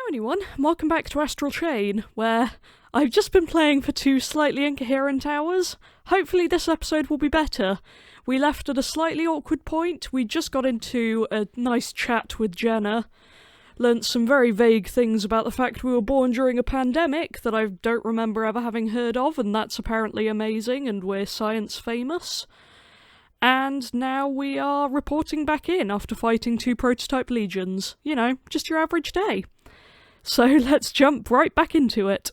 anyone, and welcome back to Astral Chain, where I've just been playing for 2 slightly incoherent hours. Hopefully this episode will be better. We left at a slightly awkward point. We just got into a nice chat with Jenna, learnt some very vague things about the fact we were born during a pandemic that I don't remember ever having heard of, and that's apparently amazing, and we're science famous. And now we are reporting back in after fighting 2 prototype legions. You know, just your average day. So let's jump right back into it.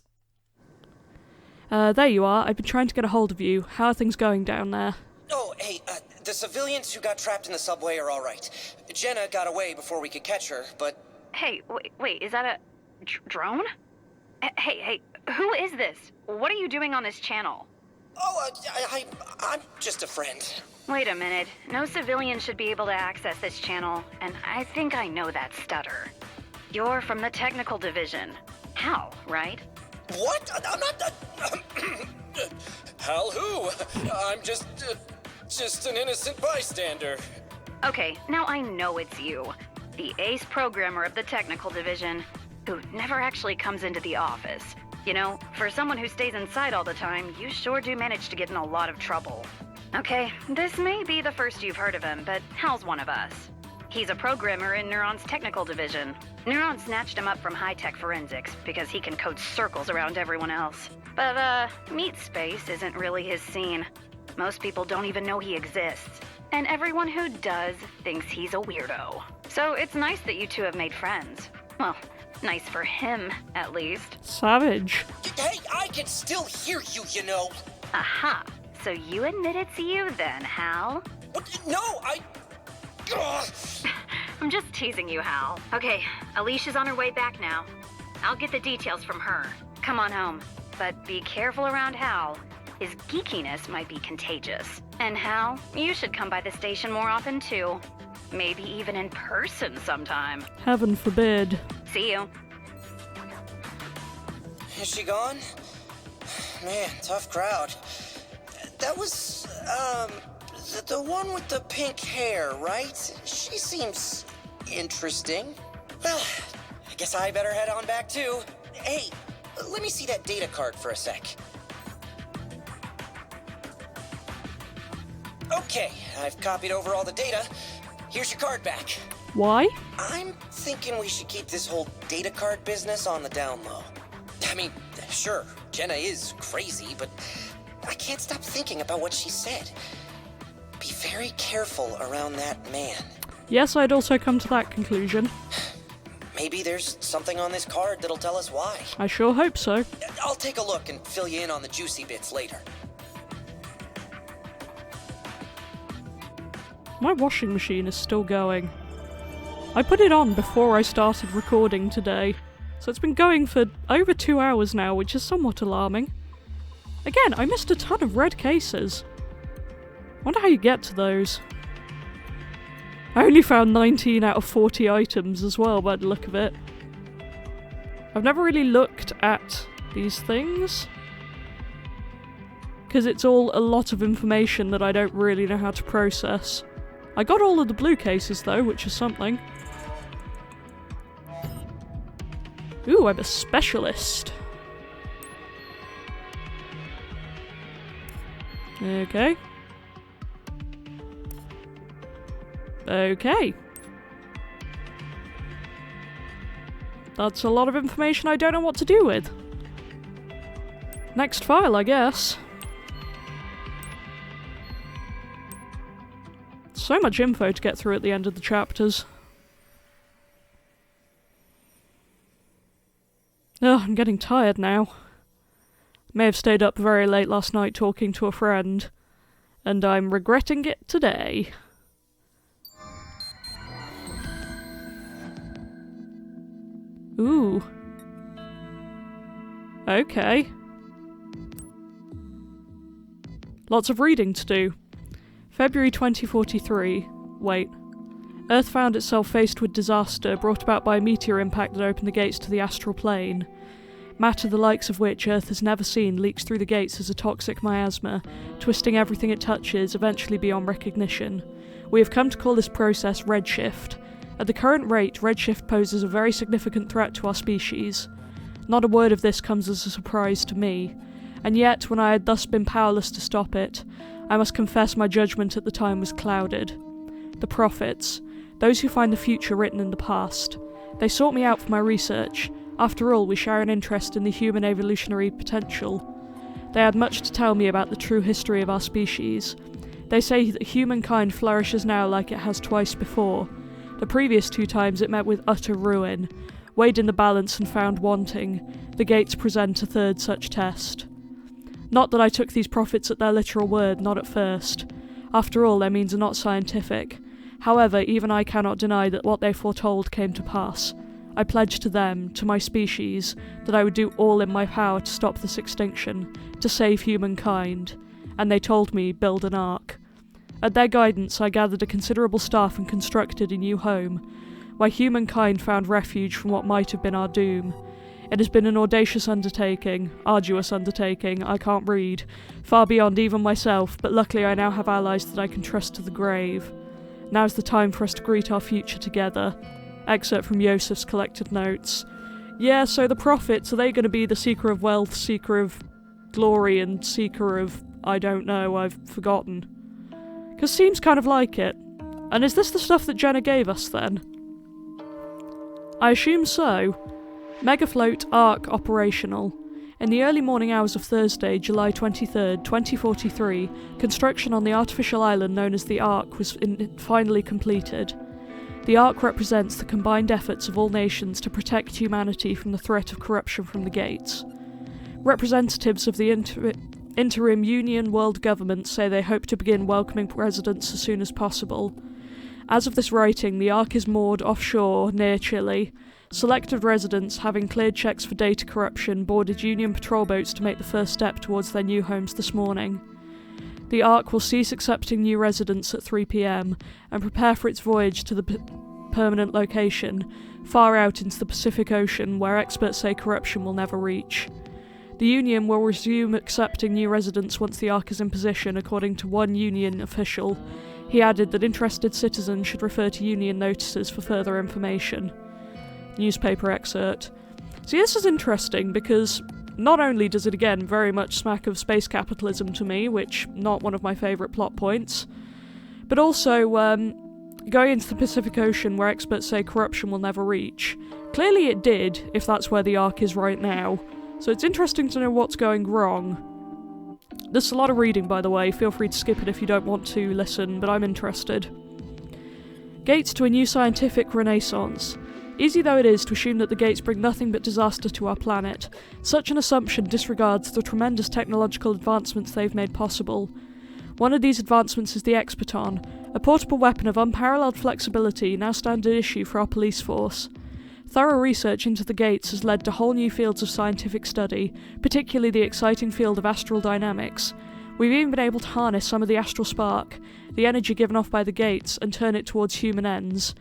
There you are. I've been trying to get a hold of you. How are things going down there? Oh, hey, the civilians who got trapped in the subway are all right. Jenna got away before we could catch her, but... Hey, wait, is that a drone? Hey, who is this? What are you doing on this channel? Oh, I'm just a friend. Wait a minute. No civilian should be able to access this channel, and I think I know that stutter. You're from the technical division. Hal, right? What? I'm not... Hal who? I'm just an innocent bystander. Okay, now I know it's you. The ace programmer of the technical division, who never actually comes into the office. You know, for someone who stays inside all the time, you sure do manage to get in a lot of trouble. Okay, this may be the first you've heard of him, but Hal's one of us. He's a programmer in Neuron's technical division. Neuron snatched him up from high-tech forensics because he can code circles around everyone else. But, meat space isn't really his scene. Most people don't even know he exists. And everyone who does thinks he's a weirdo. So it's nice that you two have made friends. Well, nice for him, at least. Savage. Hey, I can still hear you, you know. Aha. So you admit it's you then, Hal? What? No, Ugh. I'm just teasing you, Hal. Okay, Alicia's on her way back now. I'll get the details from her. Come on home. But be careful around Hal. His geekiness might be contagious. And Hal, you should come by the station more often too. Maybe even in person sometime. Heaven forbid. See you. Is she gone? Man, tough crowd. That was, the one with the pink hair, right? She seems interesting. Well, I guess I better head on back too. Hey, let me see that data card for a sec. Okay, I've copied over all the data. Here's your card back. Why? I'm thinking we should keep this whole data card business on the down low. I mean, sure, Jenna is crazy, but I can't stop thinking about what she said. Be very careful around that man. Yes, I'd also come to that conclusion. Maybe there's something on this card that'll tell us why. I sure hope so. I'll take a look and fill you in on the juicy bits later. My washing machine is still going. I put it on before I started recording today, so it's been going for over 2 hours now, which is somewhat alarming. Again, I missed a ton of red cases. Wonder how you get to those. I only found 19 out of 40 items as well, by the look of it. I've never really looked at these things, because it's all a lot of information that I don't really know how to process. I got all of the blue cases though, which is something. Ooh, I'm a specialist. Okay. Okay. That's a lot of information I don't know what to do with. Next file, I guess. So much info to get through at the end of the chapters. Ugh, I'm getting tired now. May have stayed up very late last night talking to a friend, and I'm regretting it today. Ooh. Okay. Lots of reading to do. February 2043. Wait. Earth found itself faced with disaster brought about by a meteor impact that opened the gates to the astral plane. Matter the likes of which Earth has never seen leaks through the gates as a toxic miasma, twisting everything it touches, eventually beyond recognition. We have come to call this process redshift. At the current rate, redshift poses a very significant threat to our species. Not a word of this comes as a surprise to me, and yet, when I had thus been powerless to stop it, I must confess my judgment at the time was clouded. The prophets, those who find the future written in the past, they sought me out for my research. After all, we share an interest in the human evolutionary potential. They had much to tell me about the true history of our species. They say that humankind flourishes now like it has twice before. The previous 2 times it met with utter ruin. Weighed in the balance and found wanting, the gates present a 3rd such test. Not that I took these prophets at their literal word, not at first. After all, their means are not scientific. However, even I cannot deny that what they foretold came to pass. I pledged to them, to my species, that I would do all in my power to stop this extinction, to save humankind, and they told me, build an ark. At their guidance, I gathered a considerable staff and constructed a new home, where humankind found refuge from what might have been our doom. It has been an audacious undertaking, arduous undertaking, I can't read, far beyond even myself, but luckily I now have allies that I can trust to the grave. Now's the time for us to greet our future together. Excerpt from Yosef's collected notes. Yeah, so the prophets, are they going to be the seeker of wealth, seeker of glory, and seeker of, I don't know, I've forgotten. Because seems kind of like it. And is this the stuff that Jenna gave us then? I assume so. Megafloat Ark operational. In the early morning hours of Thursday, July 23rd, 2043, construction on the artificial island known as the Ark was finally completed. The Ark represents the combined efforts of all nations to protect humanity from the threat of corruption from the gates. Representatives of the interim Union World Government say they hope to begin welcoming residents as soon as possible. As of this writing, the Ark is moored offshore near Chile. Selected residents, having cleared checks for data corruption, boarded Union patrol boats to make the first step towards their new homes this morning. The Ark will cease accepting new residents at 3 p.m. and prepare for its voyage to the permanent location, far out into the Pacific Ocean, where experts say corruption will never reach. The Union will resume accepting new residents once the Ark is in position, according to one Union official. He added that interested citizens should refer to Union notices for further information. Newspaper excerpt. See, this is interesting because not only does it again very much smack of space capitalism to me, which not one of my favourite plot points, but also going into the Pacific Ocean where experts say corruption will never reach. Clearly it did, if that's where the Ark is right now, so it's interesting to know what's going wrong. There's a lot of reading, by the way, feel free to skip it if you don't want to listen, but I'm interested. Gates to a new scientific renaissance. Easy though it is to assume that the gates bring nothing but disaster to our planet, such an assumption disregards the tremendous technological advancements they've made possible. One of these advancements is the Experton, a portable weapon of unparalleled flexibility now standard issue for our police force. Thorough research into the gates has led to whole new fields of scientific study, particularly the exciting field of astral dynamics. We've even been able to harness some of the astral spark, the energy given off by the gates, and turn it towards human ends.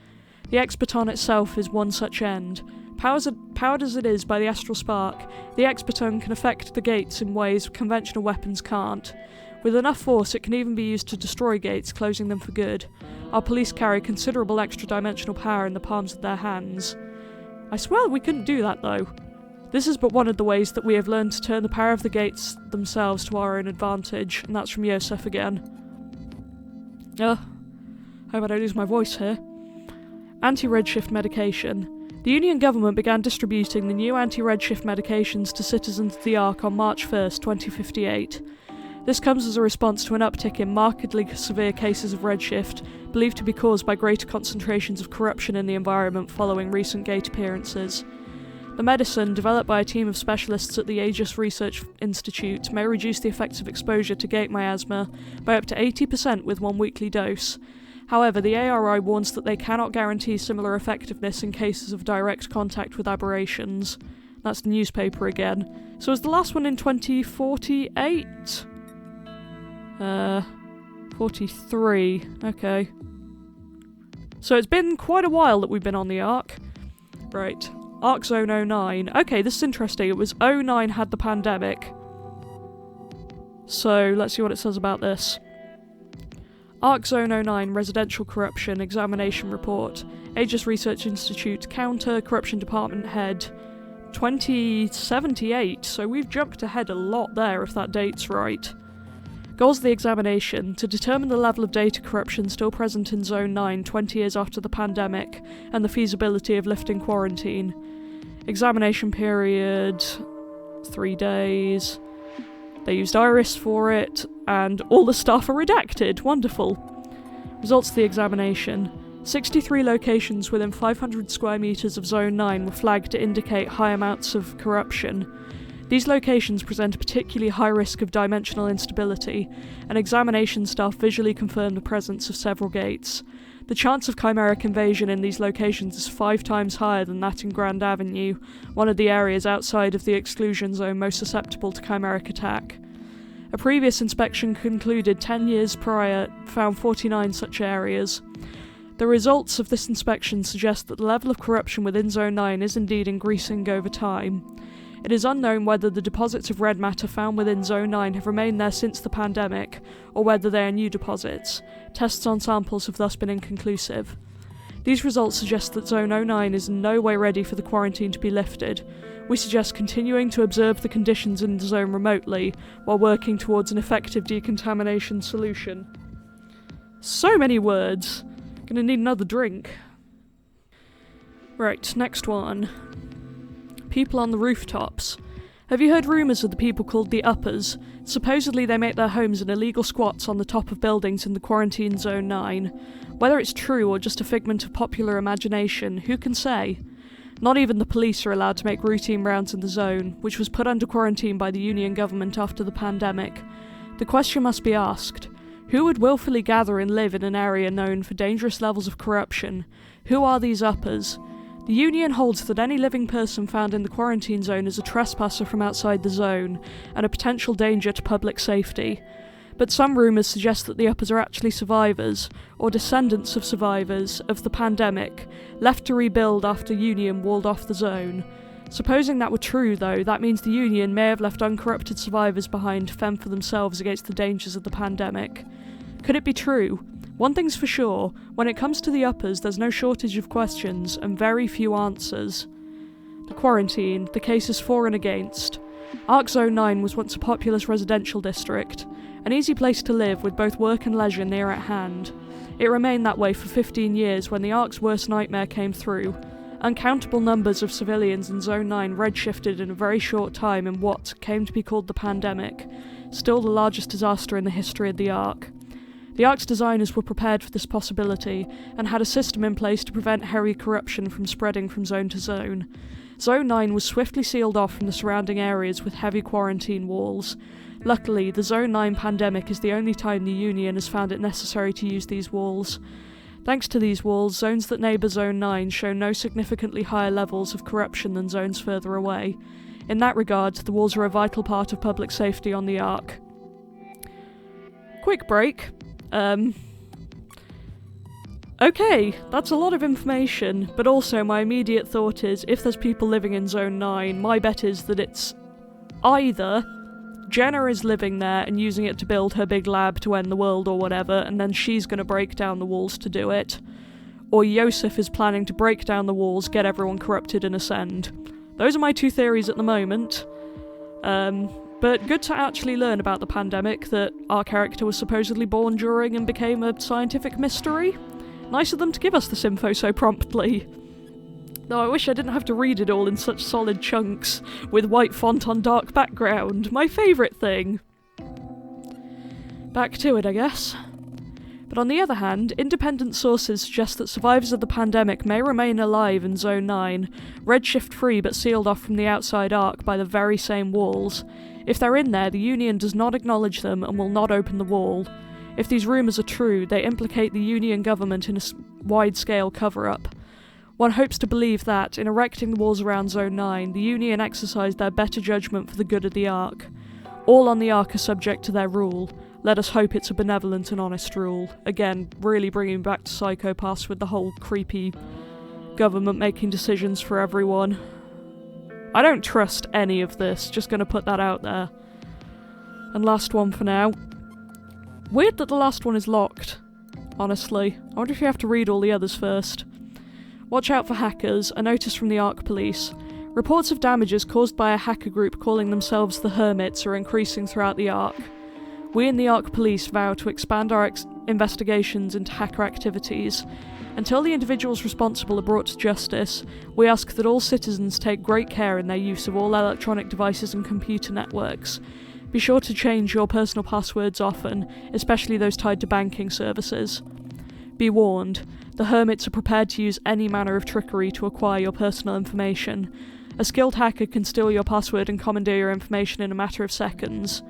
The Experton itself is one such end. Powered as it is by the astral spark, the Experton can affect the gates in ways conventional weapons can't. With enough force, it can even be used to destroy gates, closing them for good. Our police carry considerable extra-dimensional power in the palms of their hands. I swear we couldn't do that, though. This is but one of the ways that we have learned to turn the power of the gates themselves to our own advantage, and that's from Yosef again. Hope I don't lose my voice here. Anti-redshift medication. The Union government began distributing the new anti-redshift medications to citizens of the Ark on March 1st, 2058. This comes as a response to an uptick in markedly severe cases of redshift, believed to be caused by greater concentrations of corruption in the environment following recent gate appearances. The medicine, developed by a team of specialists at the Aegis Research Institute, may reduce the effects of exposure to gate miasma by up to 80% with one weekly dose. However, the ARI warns that they cannot guarantee similar effectiveness in cases of direct contact with aberrations. That's the newspaper again. So was the last one in 2048? 43. Okay. So it's been quite a while that we've been on the Ark. Right. Ark Zone 09. Okay, this is interesting. It was 09 had the pandemic. So, let's see what it says about this. ARC Zone 09 Residential Corruption Examination Report, Aegis Research Institute Counter Corruption Department Head, 2078, so we've jumped ahead a lot there if that date's right. Goals of the examination: to determine the level of data corruption still present in Zone 9 20 years after the pandemic, and the feasibility of lifting quarantine. Examination period, 3 days. They used Iris for it, and all the staff are redacted. Wonderful. Results of the examination. 63 locations within 500 square metres of Zone 9 were flagged to indicate high amounts of corruption. These locations present a particularly high risk of dimensional instability, and examination staff visually confirmed the presence of several gates. The chance of chimeric invasion in these locations is 5 times higher than that in Grand Avenue, one of the areas outside of the exclusion zone most susceptible to chimeric attack. A previous inspection concluded 10 years prior found 49 such areas. The results of this inspection suggest that the level of corruption within Zone 9 is indeed increasing over time. It is unknown whether the deposits of red matter found within Zone 9 have remained there since the pandemic, or whether they are new deposits. Tests on samples have thus been inconclusive. These results suggest that Zone 09 is in no way ready for the quarantine to be lifted. We suggest continuing to observe the conditions in the zone remotely, while working towards an effective decontamination solution. So many words. Gonna need another drink. Right, next one. People on the rooftops. Have you heard rumours of the people called the Uppers? Supposedly they make their homes in illegal squats on the top of buildings in the quarantine Zone 9. Whether it's true or just a figment of popular imagination, who can say? Not even the police are allowed to make routine rounds in the zone, which was put under quarantine by the Union government after the pandemic. The question must be asked: who would willfully gather and live in an area known for dangerous levels of corruption? Who are these Uppers? The Union holds that any living person found in the quarantine zone is a trespasser from outside the zone, and a potential danger to public safety. But some rumours suggest that the Uppers are actually survivors, or descendants of survivors, of the pandemic, left to rebuild after Union walled off the zone. Supposing that were true, though, that means the Union may have left uncorrupted survivors behind to fend for themselves against the dangers of the pandemic. Could it be true? One thing's for sure, when it comes to the Uppers, there's no shortage of questions, and very few answers. The quarantine, the cases for and against. ARC Zone 9 was once a populous residential district, an easy place to live with both work and leisure near at hand. It remained that way for 15 years when the ARC's worst nightmare came through. Uncountable numbers of civilians in Zone 9 redshifted in a very short time in what came to be called the pandemic, still the largest disaster in the history of the ARC. The ARC's designers were prepared for this possibility, and had a system in place to prevent heavy corruption from spreading from zone to zone. Zone 9 was swiftly sealed off from the surrounding areas with heavy quarantine walls. Luckily, the Zone 9 pandemic is the only time the Union has found it necessary to use these walls. Thanks to these walls, zones that neighbour Zone 9 show no significantly higher levels of corruption than zones further away. In that regard, the walls are a vital part of public safety on the ARC. Quick break. Okay, that's a lot of information, but also my immediate thought is, if there's people living in Zone 9, my bet is that it's either Jenna is living there and using it to build her big lab to end the world or whatever, and then she's going to break down the walls to do it, or Yosef is planning to break down the walls, get everyone corrupted and ascend. Those are my two theories at the moment. But good to actually learn about the pandemic that our character was supposedly born during and became a scientific mystery. Nice of them to give us this info so promptly. Though I wish I didn't have to read it all in such solid chunks, with white font on dark background. My favourite thing. Back to it, I guess. But on the other hand, independent sources suggest that survivors of the pandemic may remain alive in Zone 9, redshift-free but sealed off from the outside ARC by the very same walls. If they're in there, the Union does not acknowledge them and will not open the wall. If these rumours are true, they implicate the Union government in a wide-scale cover-up. One hopes to believe that, in erecting the walls around Zone 9, the Union exercised their better judgment for the good of the ARC. All on the ARC are subject to their rule. Let us hope it's a benevolent and honest rule. Again, really bringing back to Psychopaths with the whole creepy government making decisions for everyone. I don't trust any of this, just gonna put that out there. And last one for now. Weird that the last one is locked. honestly. I wonder if you have to read all the others first. Watch out for hackers, a notice from the Ark Police. Reports of damages caused by a hacker group calling themselves the Hermits are increasing throughout the Ark. We in the Ark Police vow to expand our investigations into hacker activities. Until the individuals responsible are brought to justice, we ask that all citizens take great care in their use of all electronic devices and computer networks. Be sure to change your personal passwords often, especially those tied to banking services. Be warned, the Hermits are prepared to use any manner of trickery to acquire your personal information. A skilled hacker can steal your password and commandeer your information in a matter of seconds.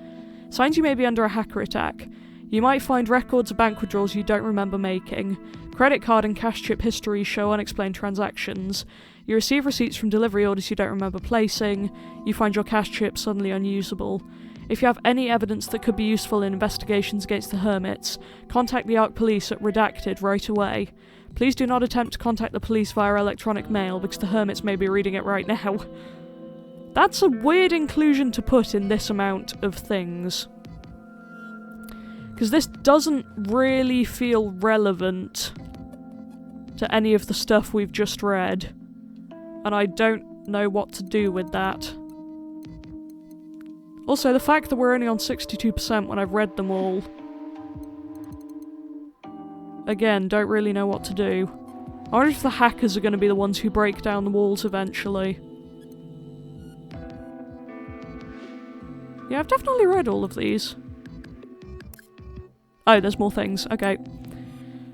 Signs you may be under a hacker attack. You might find records of bank withdrawals you don't remember making. Credit card and cash chip history show unexplained transactions. You receive receipts from delivery orders you don't remember placing. You find your cash chip suddenly unusable. If you have any evidence that could be useful in investigations against the Hermits, contact the Ark Police at Redacted right away. Please do not attempt to contact the police via electronic mail because the Hermits may be reading it right now. That's a weird inclusion to put in this amount of things. Because this doesn't really feel relevant to any of the stuff we've just read. And I don't know what to do with that. Also, the fact that we're only on 62% when I've read them all. Again, don't really know what to do. I wonder if the hackers are going to be the ones who break down the walls eventually. Yeah, I've definitely read all of these. Oh, there's more things. Okay.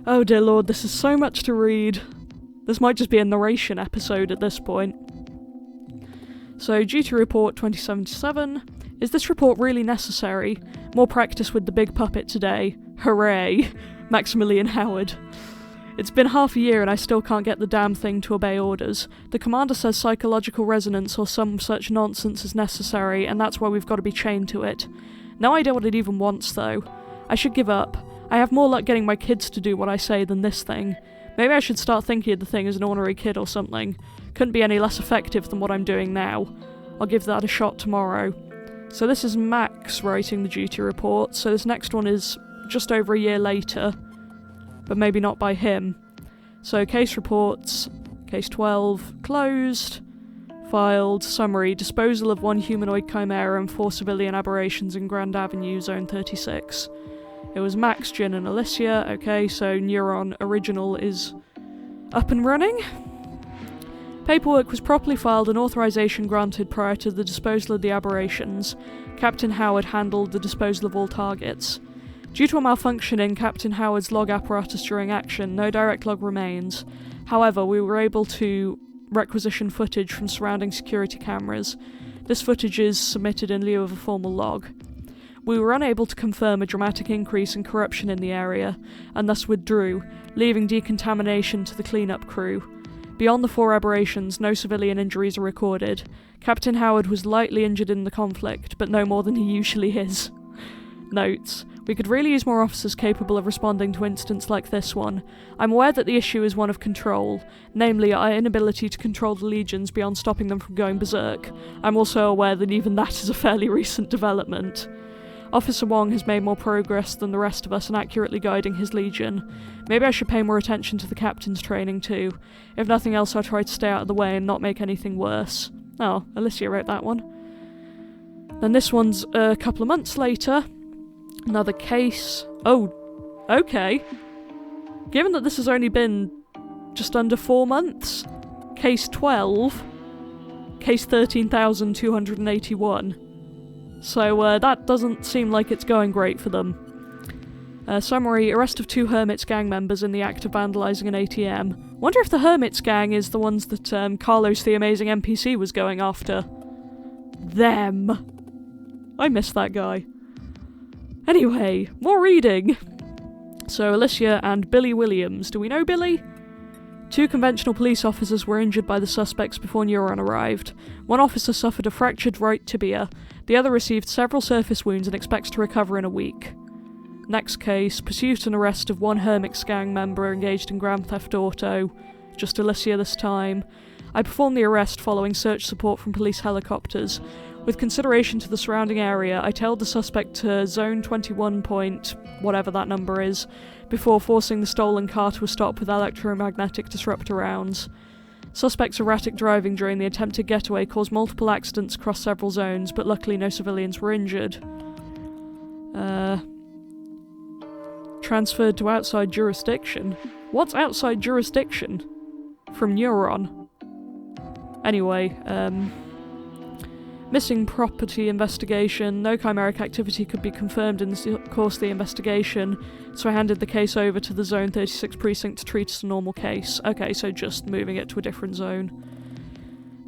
Oh dear lord, this is so much to read. This might just be a narration episode at this point. So, Duty Report 2077. Is this report really necessary? More practice with the big puppet today. Hooray! Maximilian Howard. It's been half a year and I still can't get the damn thing to obey orders. The commander says psychological resonance or some such nonsense is necessary, and that's why we've got to be chained to it. No idea what it even wants, though. I should give up. I have more luck getting my kids to do what I say than this thing. Maybe I should start thinking of the thing as an ornery kid or something. Couldn't be any less effective than what I'm doing now. I'll give that a shot tomorrow. So this is Max writing the duty report, so this next one is just over a year later, but maybe not by him. So case reports, case 12, closed, filed, summary, disposal of one humanoid chimera and 4 civilian aberrations in Grand Avenue, Zone 36. It was Max, Jin and Alicia. Okay, so Neuron Original is up and running. Paperwork was properly filed and authorization granted prior to the disposal of the aberrations. Captain Howard handled the disposal of all targets. Due to a malfunction in Captain Howard's log apparatus during action, no direct log remains. However, we were able to requisition footage from surrounding security cameras. This footage is submitted in lieu of a formal log. We were unable to confirm a dramatic increase in corruption in the area, and thus withdrew, leaving decontamination to the cleanup crew. Beyond the 4 aberrations, no civilian injuries are recorded. Captain Howard was lightly injured in the conflict, but no more than he usually is. Notes. We could really use more officers capable of responding to incidents like this one. I'm aware that the issue is one of control, namely our inability to control the legions beyond stopping them from going berserk. I'm also aware that even that is a fairly recent development. Officer Wong has made more progress than the rest of us in accurately guiding his legion. Maybe I should pay more attention to the captain's training too. If nothing else, I'll try to stay out of the way and not make anything worse. Oh, Alicia wrote that one. Then this one's a couple of months later. Another case. Oh, okay. Given that this has only been just under 4 months, case 12, case 13,281. So that doesn't seem like it's going great for them. Summary, arrest of 2 Hermits gang members in the act of vandalising an ATM. Wonder if the Hermits gang is the ones that Carlos the Amazing NPC was going after. Them. I miss that guy. Anyway, more reading. So Alicia and Billy Williams. Do we know Billy? 2 conventional police officers were injured by the suspects before Neuron arrived. One officer suffered a fractured right tibia. The other received several surface wounds and expects to recover in a week. Next case, pursuit and arrest of 1 Hermits gang member engaged in Grand Theft Auto. Just Alicia this time. I performed the arrest following search support from police helicopters. With consideration to the surrounding area, I tailed the suspect to Zone 21 point, whatever that number is, before forcing the stolen car to a stop with electromagnetic disruptor rounds. Suspect's erratic driving during the attempted getaway caused multiple accidents across several zones, but luckily no civilians were injured. Transferred to outside jurisdiction? What's outside jurisdiction? From Neuron. Anyway, missing property investigation. No chimeric activity could be confirmed in the course of the investigation, so I handed the case over to the Zone 36 precinct to treat as a normal case. Okay, so just moving it to a different zone.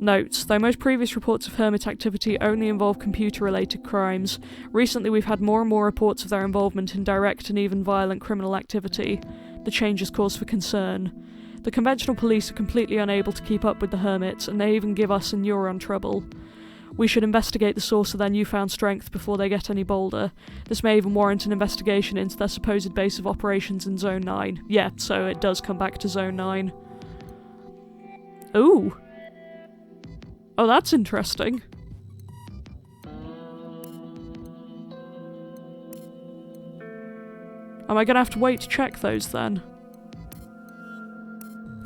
Notes: though most previous reports of hermit activity only involve computer-related crimes, recently we've had more and more reports of their involvement in direct and even violent criminal activity. The change is cause for concern. The conventional police are completely unable to keep up with the hermits, and they even give us and Neuron trouble. We should investigate the source of their newfound strength before they get any bolder. This may even warrant an investigation into their supposed base of operations in Zone 9. Yeah, so it does come back to Zone 9. Ooh! Oh, that's interesting. Am I gonna have to wait to check those then?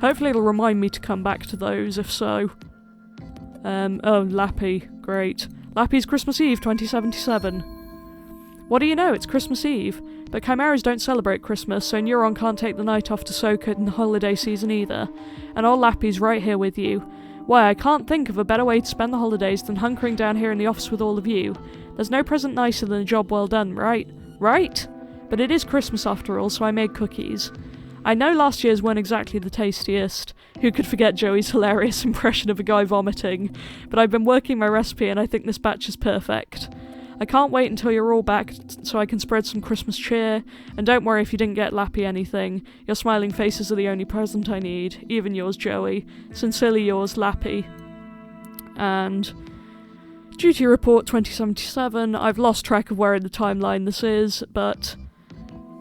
Hopefully it'll remind me to come back to those, if so. Oh, Lappy. Great. Lappy's Christmas Eve 2077. What do you know, it's Christmas Eve. But Chimeras don't celebrate Christmas, so Neuron can't take the night off to soak it in the holiday season either. And old Lappy's right here with you. Why, I can't think of a better way to spend the holidays than hunkering down here in the office with all of you. There's no present nicer than a job well done, right? Right? But it is Christmas after all, so I made cookies. I know last year's weren't exactly the tastiest. Who could forget Joey's hilarious impression of a guy vomiting? But I've been working my recipe and I think this batch is perfect. I can't wait until you're all back so I can spread some Christmas cheer. And don't worry if you didn't get Lappy anything. Your smiling faces are the only present I need. Even yours, Joey. Sincerely yours, Lappy. And Duty Report 2077. I've lost track of where in the timeline this is, but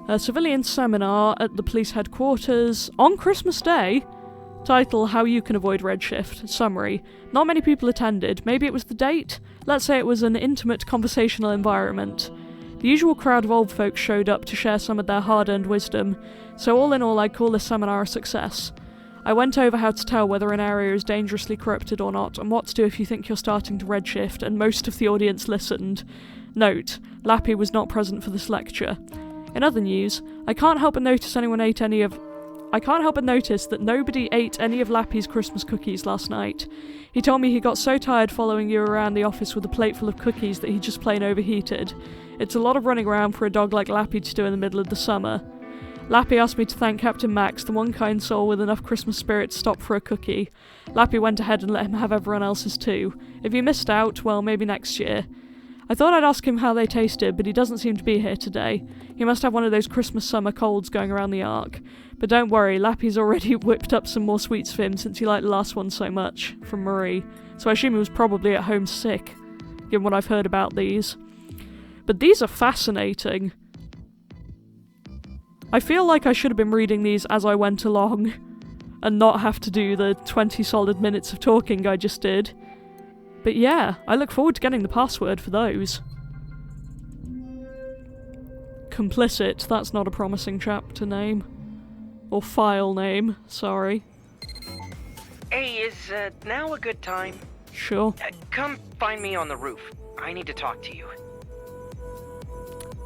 a civilian seminar at the police headquarters on Christmas Day. Title: How You Can Avoid Redshift. Summary: not many people attended. Maybe it was the date? Let's say it was an intimate conversational environment. The usual crowd of old folks showed up to share some of their hard-earned wisdom, so all in all I'd call this seminar a success. I went over how to tell whether an area is dangerously corrupted or not, and what to do if you think you're starting to redshift, and most of the audience listened. Note: Lappy was not present for this lecture. In other news, I can't help but notice that nobody ate any of Lappy's Christmas cookies last night. He told me he got so tired following you around the office with a plate full of cookies that he just plain overheated. It's a lot of running around for a dog like Lappy to do in the middle of the summer. Lappy asked me to thank Captain Max, the one kind soul with enough Christmas spirit to stop for a cookie. Lappy went ahead and let him have everyone else's too. If you missed out, well, maybe next year. I thought I'd ask him how they tasted, but he doesn't seem to be here today. He must have one of those Christmas summer colds going around the Ark. But don't worry, Lappy's already whipped up some more sweets for him since he liked the last one so much. From Marie. So I assume he was probably at home sick, given what I've heard about these. But these are fascinating. I feel like I should have been reading these as I went along, and not have to do the 20 solid minutes of talking I just did. But yeah, I look forward to getting the password for those. Complicit, that's not a promising chapter name. Or file name, sorry. Hey, is now a good time? Sure. Come find me on the roof. I need to talk to you.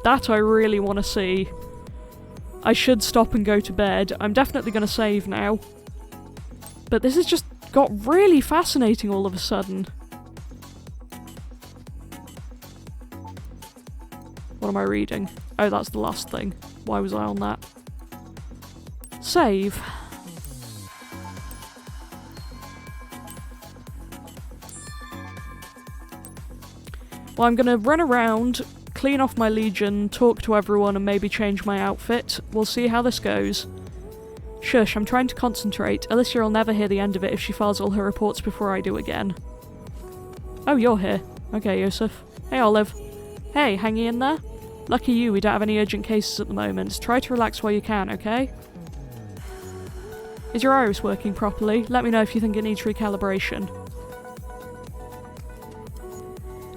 That I really want to see. I should stop and go to bed. I'm definitely going to save now. But this has just got really fascinating all of a sudden. What am I reading? Oh, that's the last thing. Why was I on that? Save. Well, I'm gonna run around, clean off my Legion, talk to everyone, and maybe change my outfit. We'll see how this goes. Shush, I'm trying to concentrate. Alicia will never hear the end of it if she files all her reports before I do again. Oh, you're here. Okay, Yusuf. Hey, Olive. Hey, hanging in there? Lucky you, we don't have any urgent cases at the moment. Try to relax while you can, okay? Is your iris working properly? Let me know if you think it needs recalibration.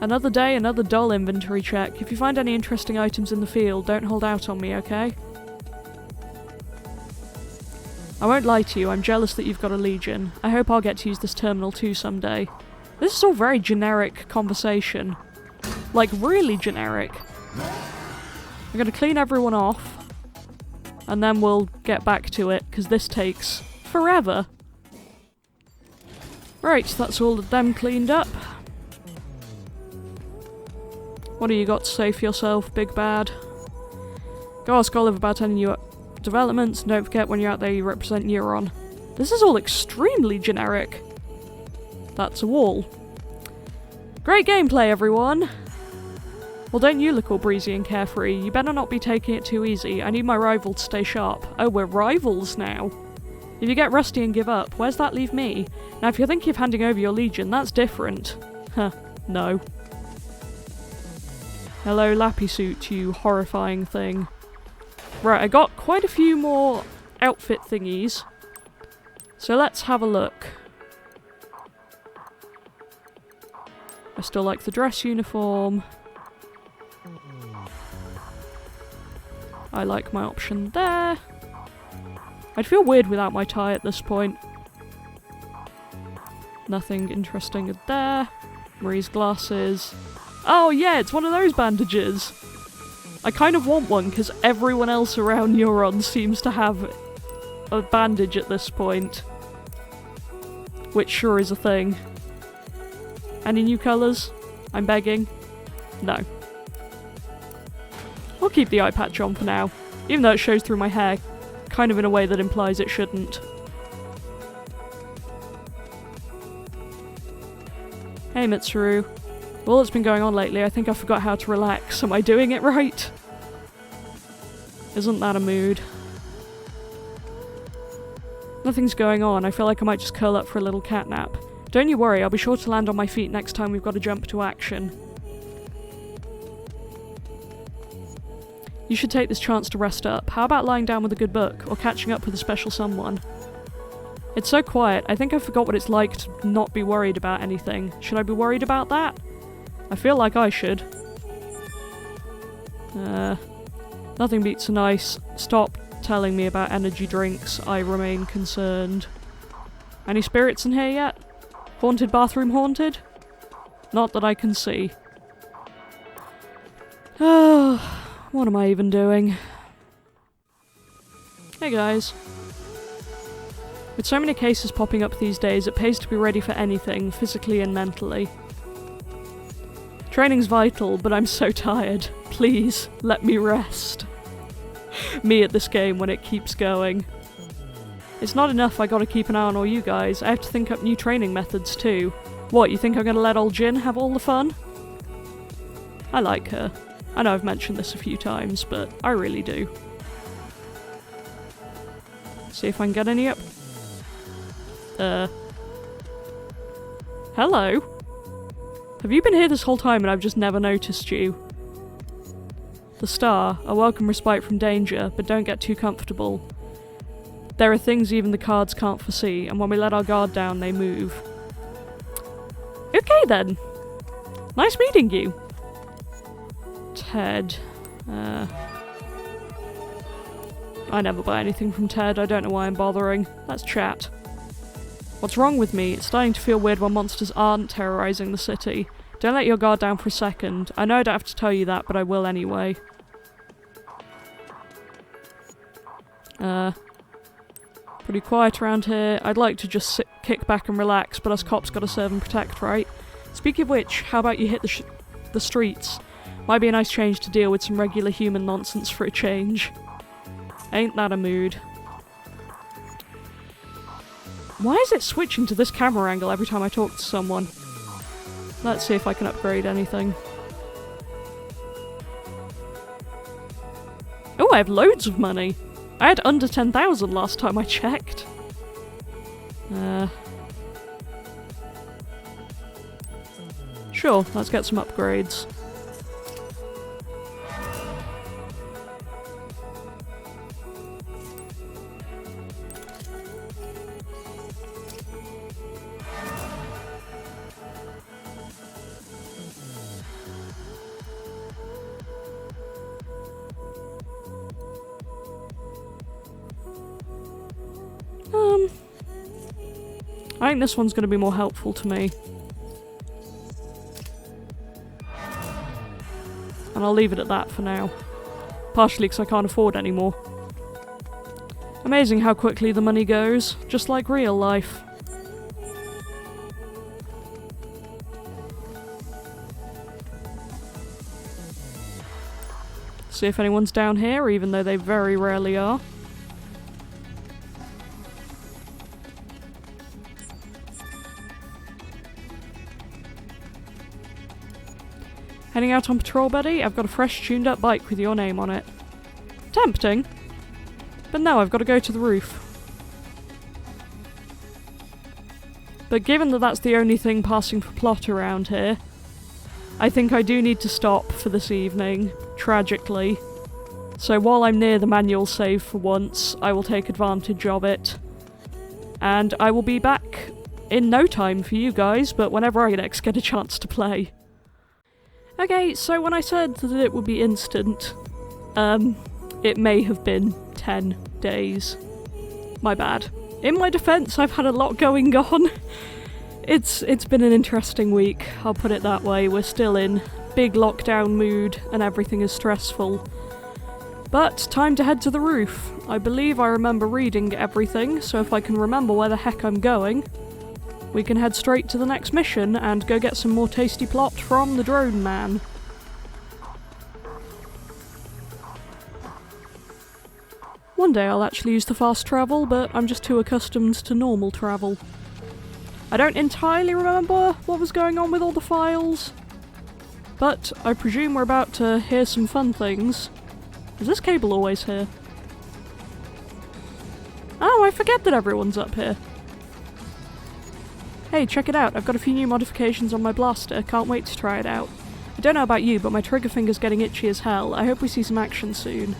Another day, another dull inventory check. If you find any interesting items in the field, don't hold out on me, okay? I won't lie to you, I'm jealous that you've got a Legion. I hope I'll get to use this terminal too someday. This is all very generic conversation. Like, really generic. I'm gonna clean everyone off, and then we'll get back to it, because this takes forever. Right, that's all of them cleaned up. What do you got to say for yourself, Big Bad? Go ask Olive about any new developments, and don't forget when you're out there you represent Neuron. This is all extremely generic. That's a wall. Great gameplay, everyone! Well, don't you look all breezy and carefree. You better not be taking it too easy. I need my rival to stay sharp. Oh, we're rivals now. If you get rusty and give up, where's that leave me? Now, if you're thinking of handing over your Legion, that's different. Huh, no. Hello, Lappy Suit, you horrifying thing. Right, I got quite a few more outfit thingies. So let's have a look. I still like the dress uniform. I like my option there. I'd feel weird without my tie at this point. Nothing interesting there. Marie's glasses. Oh yeah, it's one of those bandages! I kind of want one because everyone else around Neuron seems to have a bandage at this point. Which sure is a thing. Any new colours? I'm begging. No. I'll keep the eye patch on for now, even though it shows through my hair, kind of in a way that implies it shouldn't. Hey Mitsuru. Well, what's been going on lately? I think I forgot how to relax. Am I doing it right? Isn't that a mood? Nothing's going on. I feel like I might just curl up for a little catnap. Don't you worry, I'll be sure to land on my feet next time we've got to jump to action. You should take this chance to rest up. How about lying down with a good book, or catching up with a special someone? It's so quiet, I think I forgot what it's like to not be worried about anything. Should I be worried about that? I feel like I should. Nothing beats a nice stop telling me about energy drinks. I remain concerned. Any spirits in here yet? Haunted bathroom haunted? Not that I can see. Oh, what am I even doing? Hey guys. With so many cases popping up these days, it pays to be ready for anything, physically and mentally. Training's vital, but I'm so tired. Please, let me rest. Me at this game when it keeps going. It's not enough I gotta keep an eye on all you guys, I have to think up new training methods too. What, you think I'm gonna let old Jin have all the fun? I like her. I know I've mentioned this a few times, but I really do. See if I can get any up. Hello? Have you been here this whole time and I've just never noticed you? The star, a welcome respite from danger, but don't get too comfortable. There are things even the cards can't foresee, and when we let our guard down, they move. Okay then. Nice meeting you. Ted. I never buy anything from Ted, I don't know why I'm bothering. Let's chat. What's wrong with me? It's starting to feel weird when monsters aren't terrorizing the city. Don't let your guard down for a second. I know I don't have to tell you that, but I will anyway. Pretty quiet around here. I'd like to just kick back and relax, but us cops gotta serve and protect, right? Speaking of which, how about you hit the streets? Might be a nice change to deal with some regular human nonsense for a change. Ain't that a mood? Why is it switching to this camera angle every time I talk to someone? Let's see if I can upgrade anything. Oh, I have loads of money! I had under 10,000 last time I checked. Sure, let's get some upgrades. I think this one's going to be more helpful to me. And I'll leave it at that for now. Partially because I can't afford any more. Amazing how quickly the money goes, just like real life. See if anyone's down here, even though they very rarely are. Heading out on patrol, buddy? I've got a fresh tuned up bike with your name on it. Tempting. But no, I've got to go to the roof. But given that that's the only thing passing for plot around here, I think I do need to stop for this evening, tragically. So while I'm near the manual save for once, I will take advantage of it. And I will be back in no time for you guys, but whenever I next get a chance to play. Okay, so when I said that it would be instant, it may have been 10 days. My bad. In my defense, I've had a lot going on. It's been an interesting week, I'll put it that way. We're still in big lockdown mood and everything is stressful. But time to head to the roof. I believe I remember reading everything, so if I can remember where the heck I'm going, we can head straight to the next mission and go get some more tasty plot from the drone man. One day I'll actually use the fast travel, but I'm just too accustomed to normal travel. I don't entirely remember what was going on with all the files, but I presume we're about to hear some fun things. Is this cable always here? Oh, I forget that everyone's up here. Hey, check it out, I've got a few new modifications on my blaster, can't wait to try it out. I don't know about you, but my trigger finger's getting itchy as hell. I hope we see some action soon.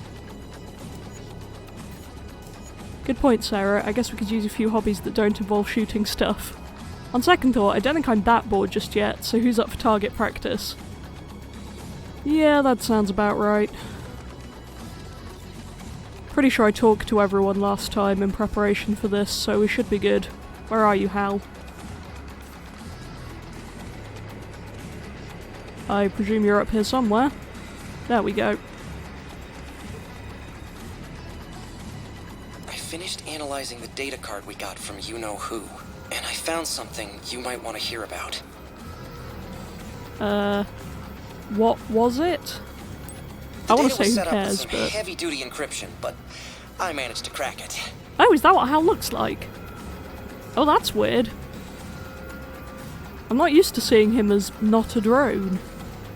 Good point, Sarah. I guess we could use a few hobbies that don't involve shooting stuff. On second thought, I don't think I'm that bored just yet, so who's up for target practice? Yeah, that sounds about right. Pretty sure I talked to everyone last time in preparation for this, so we should be good. Where are you, Hal? I presume you're up here somewhere. There we go. I finished analyzing the data card we got from you-know-who, and I found something you might want to hear about. What was it? I want to say who cares, but... heavy-duty encryption, but I managed to crack it. Oh, is that what Hal looks like? Oh, that's weird. I'm not used to seeing him as not a drone.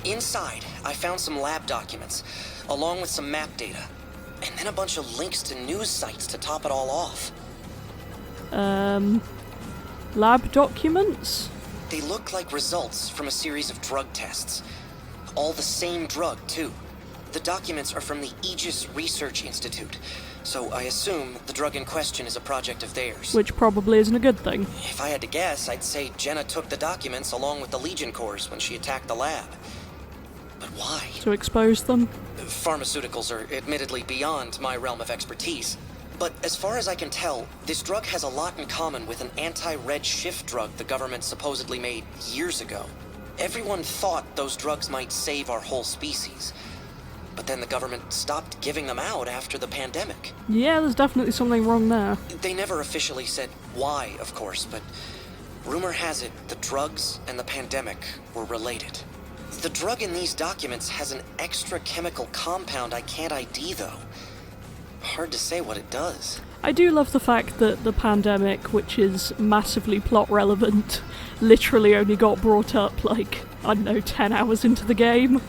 Inside, I found some lab documents, along with some map data, and then a bunch of links to news sites to top it all off. Lab documents? They look like results from a series of drug tests. All the same drug, too. The documents are from the Aegis Research Institute, so I assume the drug in question is a project of theirs. Which probably isn't a good thing. If I had to guess, I'd say Jenna took the documents along with the Legion Corps when she attacked the lab. But why? To expose them? Pharmaceuticals are admittedly beyond my realm of expertise. But as far as I can tell, this drug has a lot in common with an anti-red shift drug the government supposedly made years ago. Everyone thought those drugs might save our whole species. But then the government stopped giving them out after the pandemic. Yeah, there's definitely something wrong there. They never officially said why, of course, but rumor has it the drugs and the pandemic were related. The drug in these documents has an extra chemical compound I can't ID, though. Hard to say what it does. I do love the fact that the pandemic, which is massively plot relevant, literally only got brought up, like, I don't know, 10 hours into the game.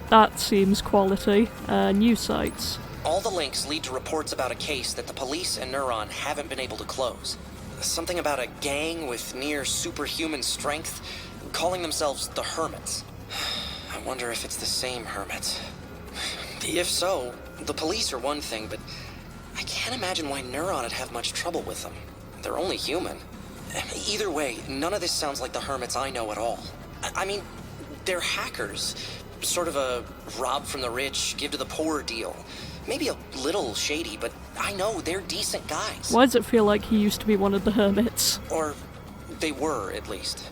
That seems quality. News sites. All the links lead to reports about a case that the police and Neuron haven't been able to close. Something about a gang with near superhuman strength, calling themselves the Hermits. I wonder if it's the same Hermits. If so, the police are one thing, but I can't imagine why Neuron would have much trouble with them. They're only human. Either way, none of this sounds like the Hermits I know at all. I mean, they're hackers. Sort of a rob from the rich, give to the poor deal. Maybe a little shady, but I know they're decent guys. Why does it feel like he used to be one of the Hermits? Or They were, at least.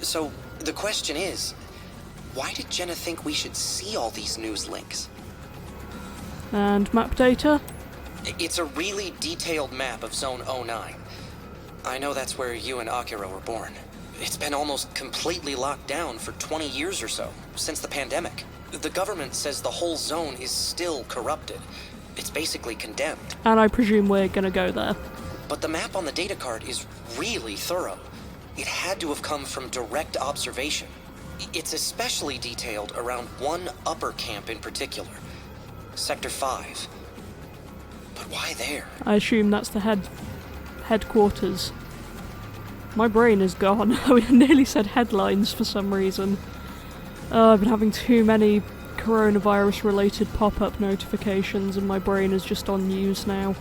So, the question is, why did Jenna think we should see all these news links? And map data? It's a really detailed map of Zone 09. I know that's where you and Akira were born. It's been almost completely locked down for 20 years or so, since the pandemic. The government says the whole zone is still corrupted. It's basically condemned. And I presume we're gonna go there. But the map on the data card is really thorough. It had to have come from direct observation. It's especially detailed around one upper camp in particular, Sector 5. But why there? I assume that's the headquarters. My brain is gone. I nearly said headlines for some reason. I've been having too many coronavirus-related pop-up notifications and my brain is just on news now.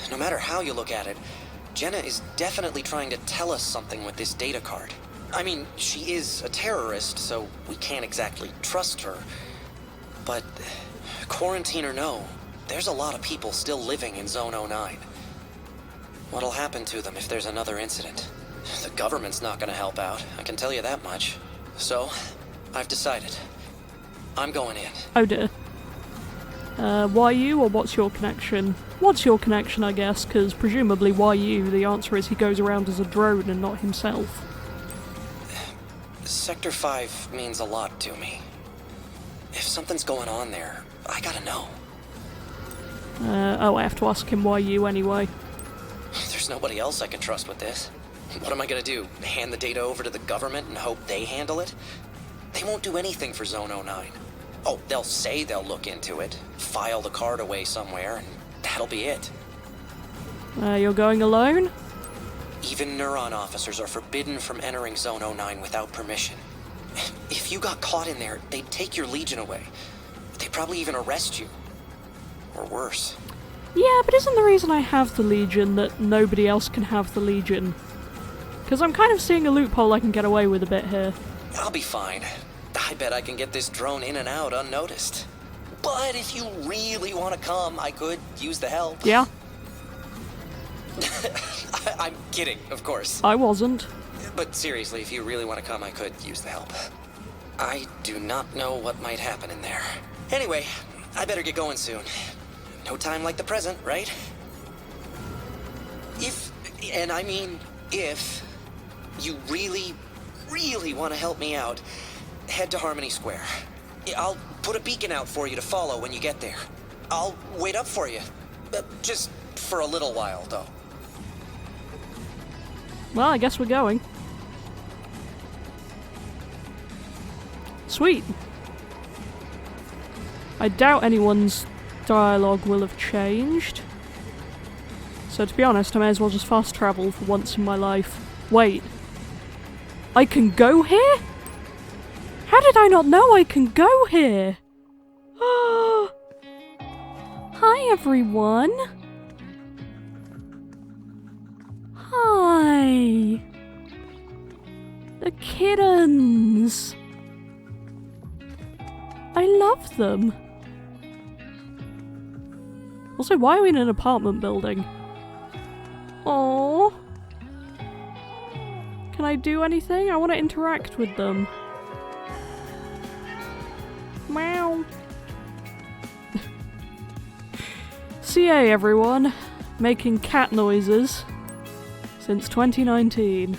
No matter how you look at it, Jenna is definitely trying to tell us something with this data card. I mean, she is a terrorist, so we can't exactly trust her. But, quarantine or no, there's a lot of people still living in Zone 09. What'll happen to them if there's another incident? The government's not gonna help out, I can tell you that much. So, I've decided. I'm going in. Oh dear. Why you, or what's your connection? What's your connection, I guess, because presumably why you, the answer is he goes around as a drone and not himself. Sector 5 means a lot to me. If something's going on there, I gotta know. I have to ask him why you anyway. There's nobody else I can trust with this. What am I gonna do? Hand the data over to the government and hope they handle it? They won't do anything for Zone 09. Oh, they'll say they'll look into it, file the card away somewhere, and that'll be it. You're going alone? Even Neuron officers are forbidden from entering Zone 09 without permission. If you got caught in there, they'd take your Legion away. They'd probably even arrest you. Or worse. Yeah, but isn't the reason I have the Legion that nobody else can have the Legion? Because I'm kind of seeing a loophole I can get away with a bit here. I'll be fine. I bet I can get this drone in and out unnoticed. But if you really want to come, I could use the help. Yeah? I'm kidding, of course. I wasn't. But seriously, if you really want to come, I could use the help. I do not know what might happen in there. Anyway, I better get going soon. No time like the present, right? If, and I mean if, you really, really want to help me out, head to Harmony Square. I'll put a beacon out for you to follow when you get there. I'll wait up for you. Just for a little while, though. Well, I guess we're going. Sweet. I doubt anyone's dialogue will have changed. So to be honest, I may as well just fast travel for once in my life. Wait. I can go here? How did I not know I can go here? Hi everyone. Hi. The kittens. I love them. Also, why are we in an apartment building? Aww. Can I do anything? I want to interact with them. Meow. CA everyone. Making cat noises. Since 2019.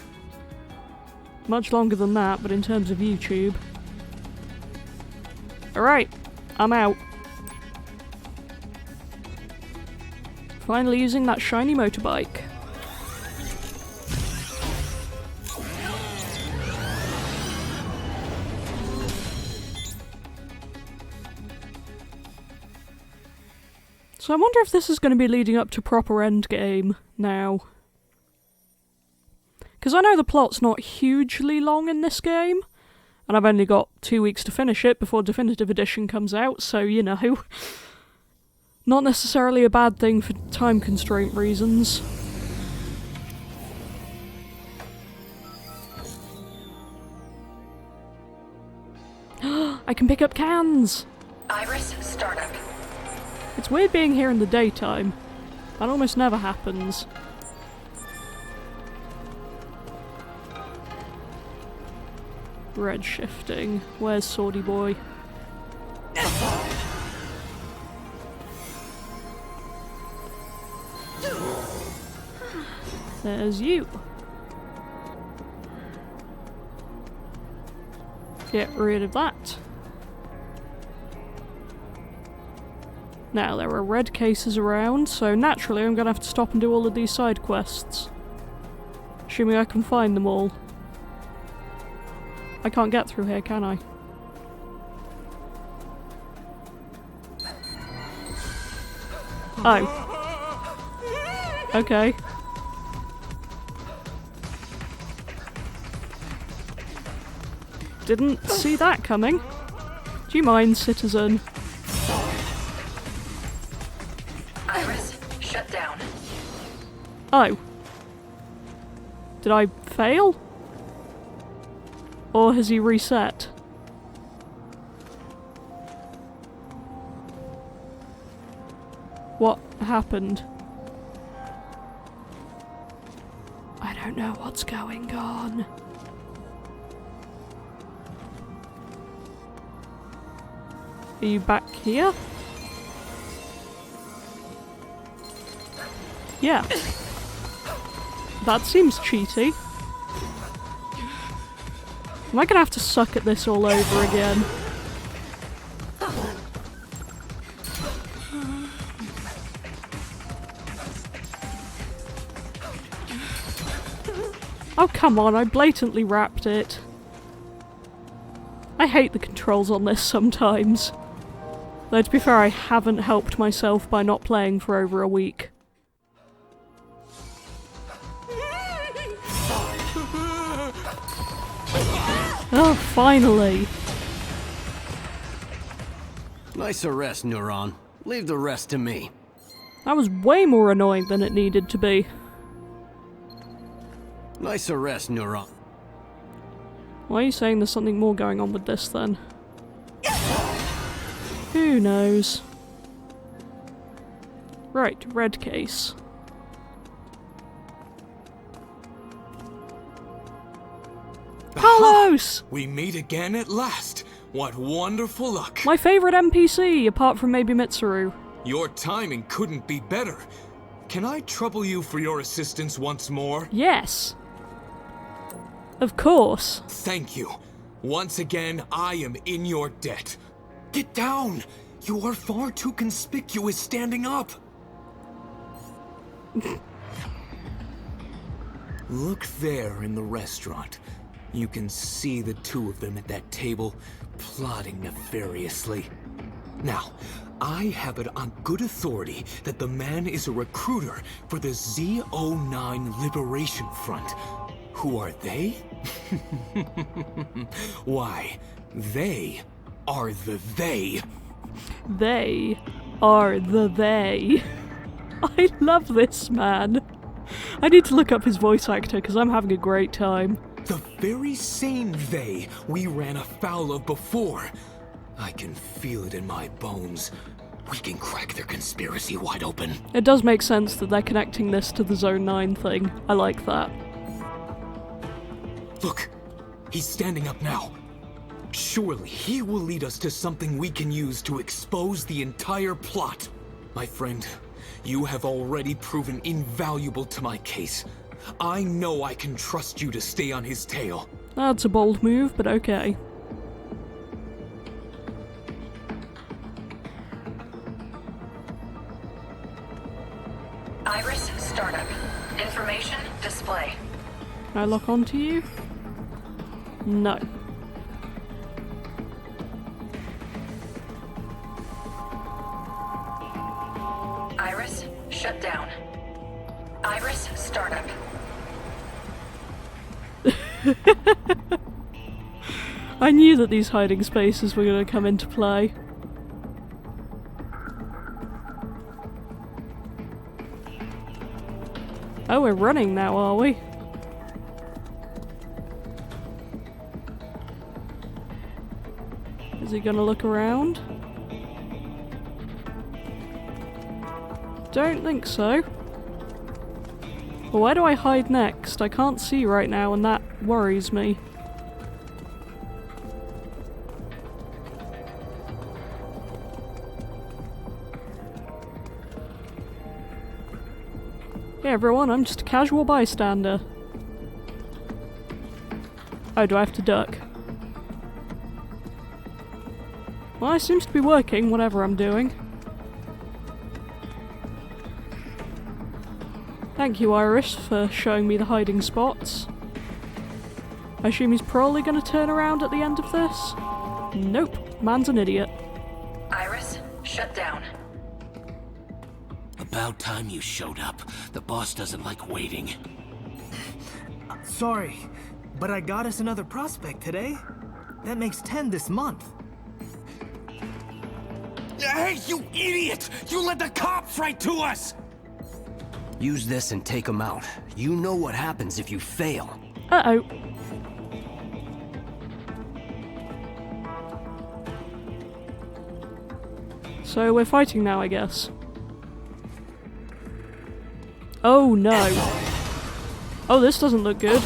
Much longer than that, but in terms of YouTube. Alright, I'm out. Finally using that shiny motorbike. So I wonder if this is going to be leading up to proper endgame now. Because I know the plot's not hugely long in this game, and I've only got 2 weeks to finish it before Definitive Edition comes out, so, you know, not necessarily a bad thing for time constraint reasons. I can pick up cans! Iris startup. It's weird being here in the daytime. That almost never happens. Red shifting. Where's Swordy Boy? There's you. Get rid of that. Now, there are red cases around, so naturally I'm gonna have to stop and do all of these side quests. Assuming I can find them all. I can't get through here, can I? Oh. Okay. Didn't see that coming. Do you mind, citizen? Iris, shut down. Oh. Did I fail? Or has he reset? What happened? I don't know what's going on. Are you back here? Yeah. That seems cheaty. Am I gonna have to suck at this all over again? Oh come on, I blatantly wrapped it. I hate the controls on this sometimes. Though to be fair, I haven't helped myself by not playing for over a week. Oh, finally! Nice arrest, Neuron. Leave the rest to me. That was way more annoying than it needed to be. Nice arrest, Neuron. Why are you saying there's something more going on with this then? Who knows? Right, red case. Carlos! We meet again at last. What wonderful luck. My favourite NPC, apart from maybe Mitsuru. Your timing couldn't be better. Can I trouble you for your assistance once more? Yes. Of course. Thank you. Once again, I am in your debt. Get down! You are far too conspicuous standing up. Look there in the restaurant. You can see the two of them at that table, plotting nefariously. Now, I have it on good authority that the man is a recruiter for the Z09 Liberation Front. Who are they? Why, they are the they. They are the they. I love this man. I need to look up his voice actor because I'm having a great time. The very same they we ran afoul of before. I can feel it in my bones. We can crack their conspiracy wide open. It does make sense that they're connecting this to the Zone 9 thing. I like that. Look, he's standing up now. Surely he will lead us to something we can use to expose the entire plot. My friend, you have already proven invaluable to my case. I know I can trust you to stay on his tail. That's a bold move, but okay. Iris, startup. Information, display. Can I lock onto you? No. Iris, shut down. Iris, startup. I knew that these hiding spaces were going to come into play. Oh, we're running now, are we? Is he gonna look around? Don't think so. Well, where do I hide next? I can't see right now and that worries me. Hey everyone, I'm just a casual bystander. Oh, do I have to duck? Well, it seems to be working, whatever I'm doing. Thank you, Iris, for showing me the hiding spots. I assume he's probably going to turn around at the end of this? Nope, man's an idiot. Iris, shut down. About time you showed up. The boss doesn't like waiting. Sorry, but I got us another prospect today. That makes 10 this month. Hey, you idiot! You led the cops right to us! Use this and take them out. You know what happens if you fail. Uh-oh. So we're fighting now, I guess. Oh no. Oh, this doesn't look good.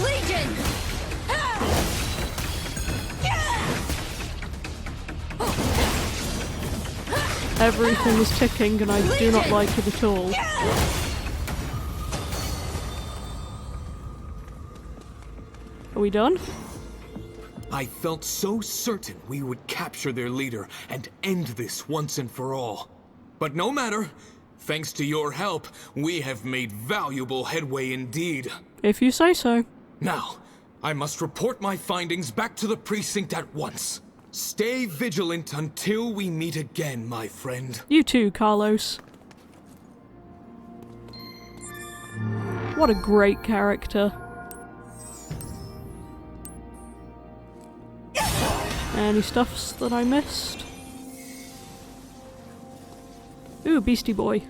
Legion! Everything is ticking and I do not like it at all. Are we done? I felt so certain we would capture their leader and end this once and for all. But no matter. Thanks to your help, we have made valuable headway indeed. If you say so. Now, I must report my findings back to the precinct at once. Stay vigilant until we meet again, my friend. You too, Carlos. What a great character. Any stuffs that I missed? Ooh, Beastie Boy.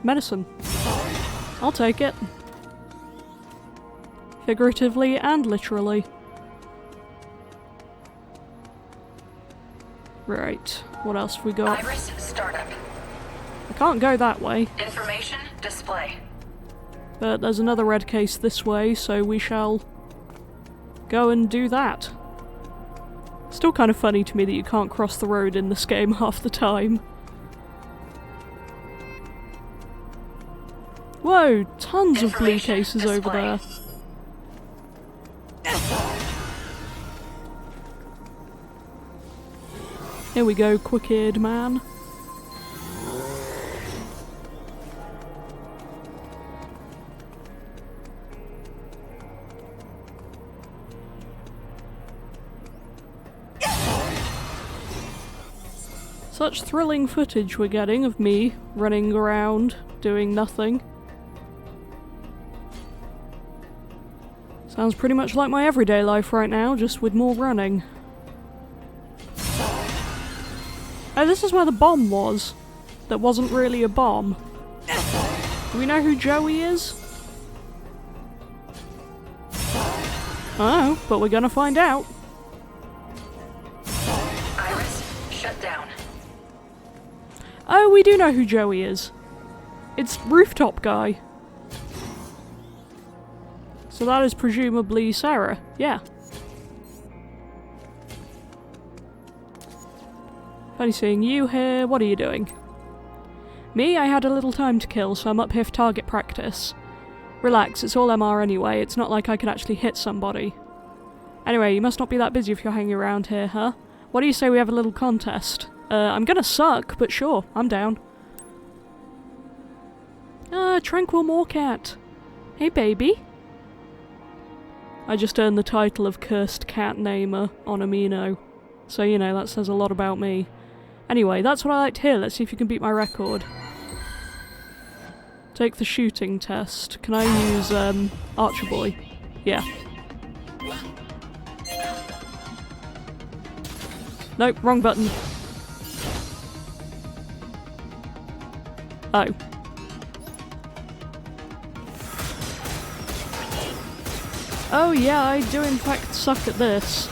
Medicine. I'll take it. Figuratively and literally. Right, what else have we got? Iris, startup. I can't go that way, Information, display. but there's another red case this way, so we shall go and do that. Still kind of funny to me that you can't cross the road in this game half the time. Whoa, tons of blue cases over there. Here we go, quick-eared man. Such thrilling footage we're getting of me running around, doing nothing. Sounds pretty much like my everyday life right now, just with more running. Oh, this is where the bomb was. That wasn't really a bomb. Do we know who Joey is? Oh, but we're gonna find out. Iris, shut down. Oh, we do know who Joey is. It's Rooftop Guy. So that is presumably Sarah, yeah. Funny seeing you here, what are you doing? Me, I had a little time to kill, so I'm up here for target practice. Relax, it's all MR anyway, it's not like I could actually hit somebody. Anyway, you must not be that busy if you're hanging around here, huh? What do you say we have a little contest? I'm gonna suck, but sure, I'm down. Tranquil Moorcat. Hey baby. I just earned the title of Cursed Cat Namer on Amino. So, you know, that says a lot about me. Anyway, that's what I like to hear. Let's see if you can beat my record. Take the shooting test. Can I use, Archer Boy? Yeah. Nope, wrong button. Oh. Oh yeah, I do in fact suck at this.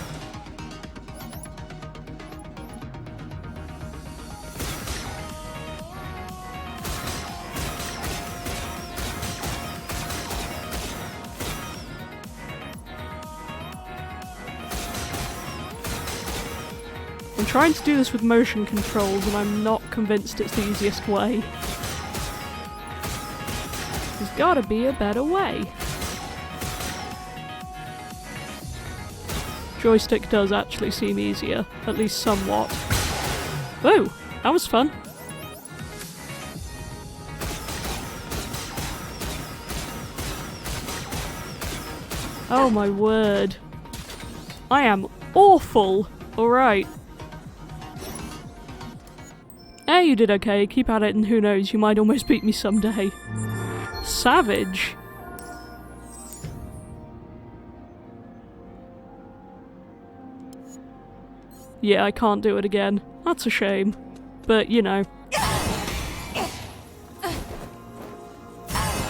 I'm trying to do this with motion controls and I'm not convinced it's the easiest way. There's gotta be a better way. Joystick does actually seem easier, at least somewhat. Whoa, that was fun. Oh my word. I am awful! Alright. Hey, you did okay. Keep at it and who knows, you might almost beat me someday. Savage. Yeah, I can't do it again. That's a shame. But, you know.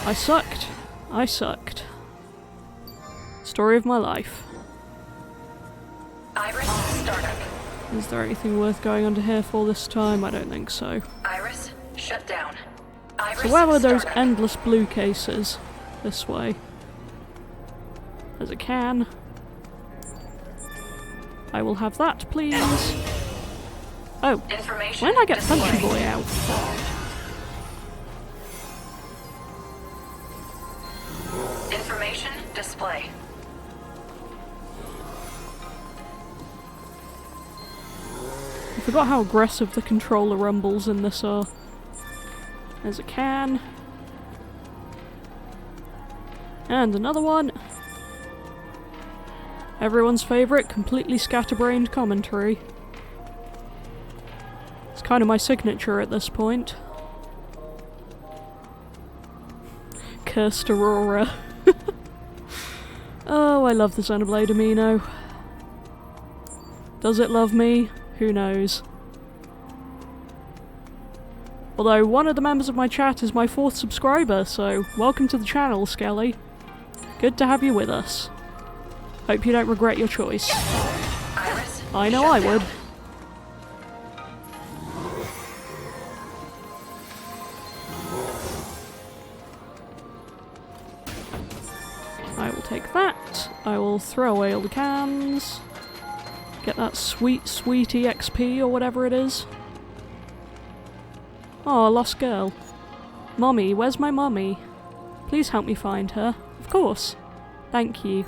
I sucked. I sucked. Story of my life. Iris, startup. Is there anything worth going under here for this time? I don't think so. Iris, shut down. Iris, So where were those startup. endless blue cases? This way. There's a can. I will have that, please. Oh, Information when did I get display. Punchy Boy out? Information display. I forgot how aggressive the controller rumbles in this are. There's a can. And another one. Everyone's favourite, completely scatterbrained commentary. It's kind of my signature at this point. Cursed Aurora. Oh, I love the Xenoblade Amino. Does it love me? Who knows? Although one of the members of my chat is my 4th subscriber, so welcome to the channel, Skelly. Good to have you with us. Hope you don't regret your choice. Iris, I know shut I down. would. I will take that. I will throw away all the cans. Get that sweet EXP or whatever it is. Oh, lost girl. Mommy, where's my mommy? Please help me find her. Of course. Thank you.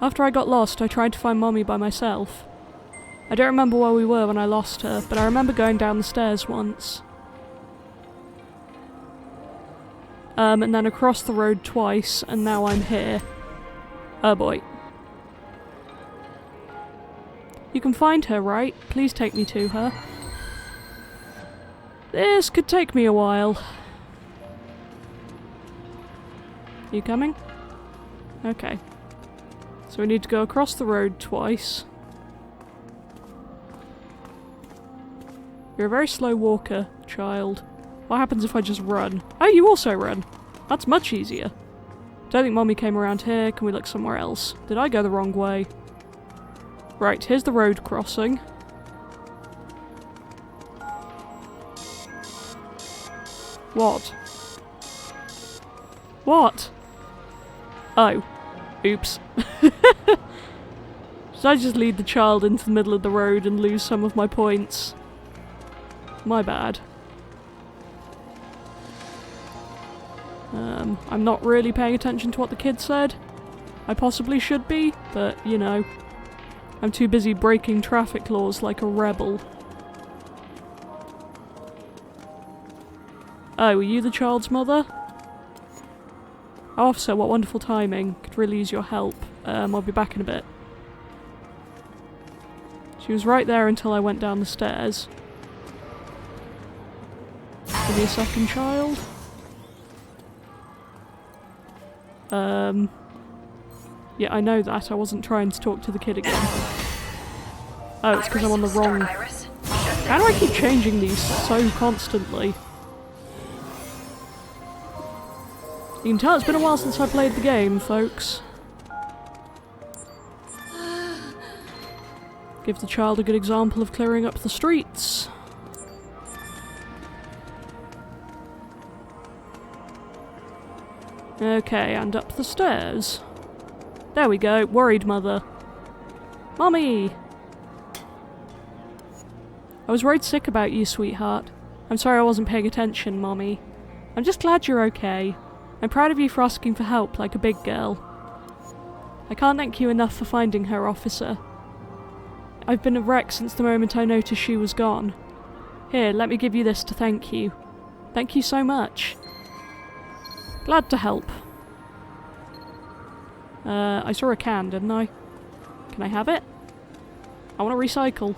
After I got lost, I tried to find Mommy by myself. I don't remember where we were when I lost her, but I remember going down the stairs once. And then across the road twice, and now I'm here. Oh boy. You can find her, right? Please take me to her. This could take me a while. You coming? Okay. So we need to go across the road twice. You're a very slow walker, child. What happens if I just run? Oh, you also run. That's much easier. Don't think Mommy came around here. Can we look somewhere else? Did I go the wrong way? Right, here's the road crossing. What? What? Oh. Oops. Should I just lead the child into the middle of the road and lose some of my points? My bad. I'm not really paying attention to what the kid said. I possibly should be, but, you know. I'm too busy breaking traffic laws like a rebel. Oh, were you the child's mother? Oh, officer, what wonderful timing. Could really use your help. I'll be back in a bit. She was right there until I went down the stairs. Give me a second, child. Yeah, I know that. I wasn't trying to talk to the kid again. Oh, it's because I'm on the wrong... How do I keep changing these so constantly? You can tell it's been a while since I played the game, folks. Give the child a good example of clearing up the streets. Okay, and up the stairs. There we go. Worried mother. Mommy! I was worried sick about you, sweetheart. I'm sorry I wasn't paying attention, Mommy. I'm just glad you're okay. I'm proud of you for asking for help like a big girl. I can't thank you enough for finding her, officer. I've been a wreck since the moment I noticed she was gone. Here, let me give you this to thank you. Thank you so much. Glad to help. I saw a can, didn't I? Can I have it? I want to recycle.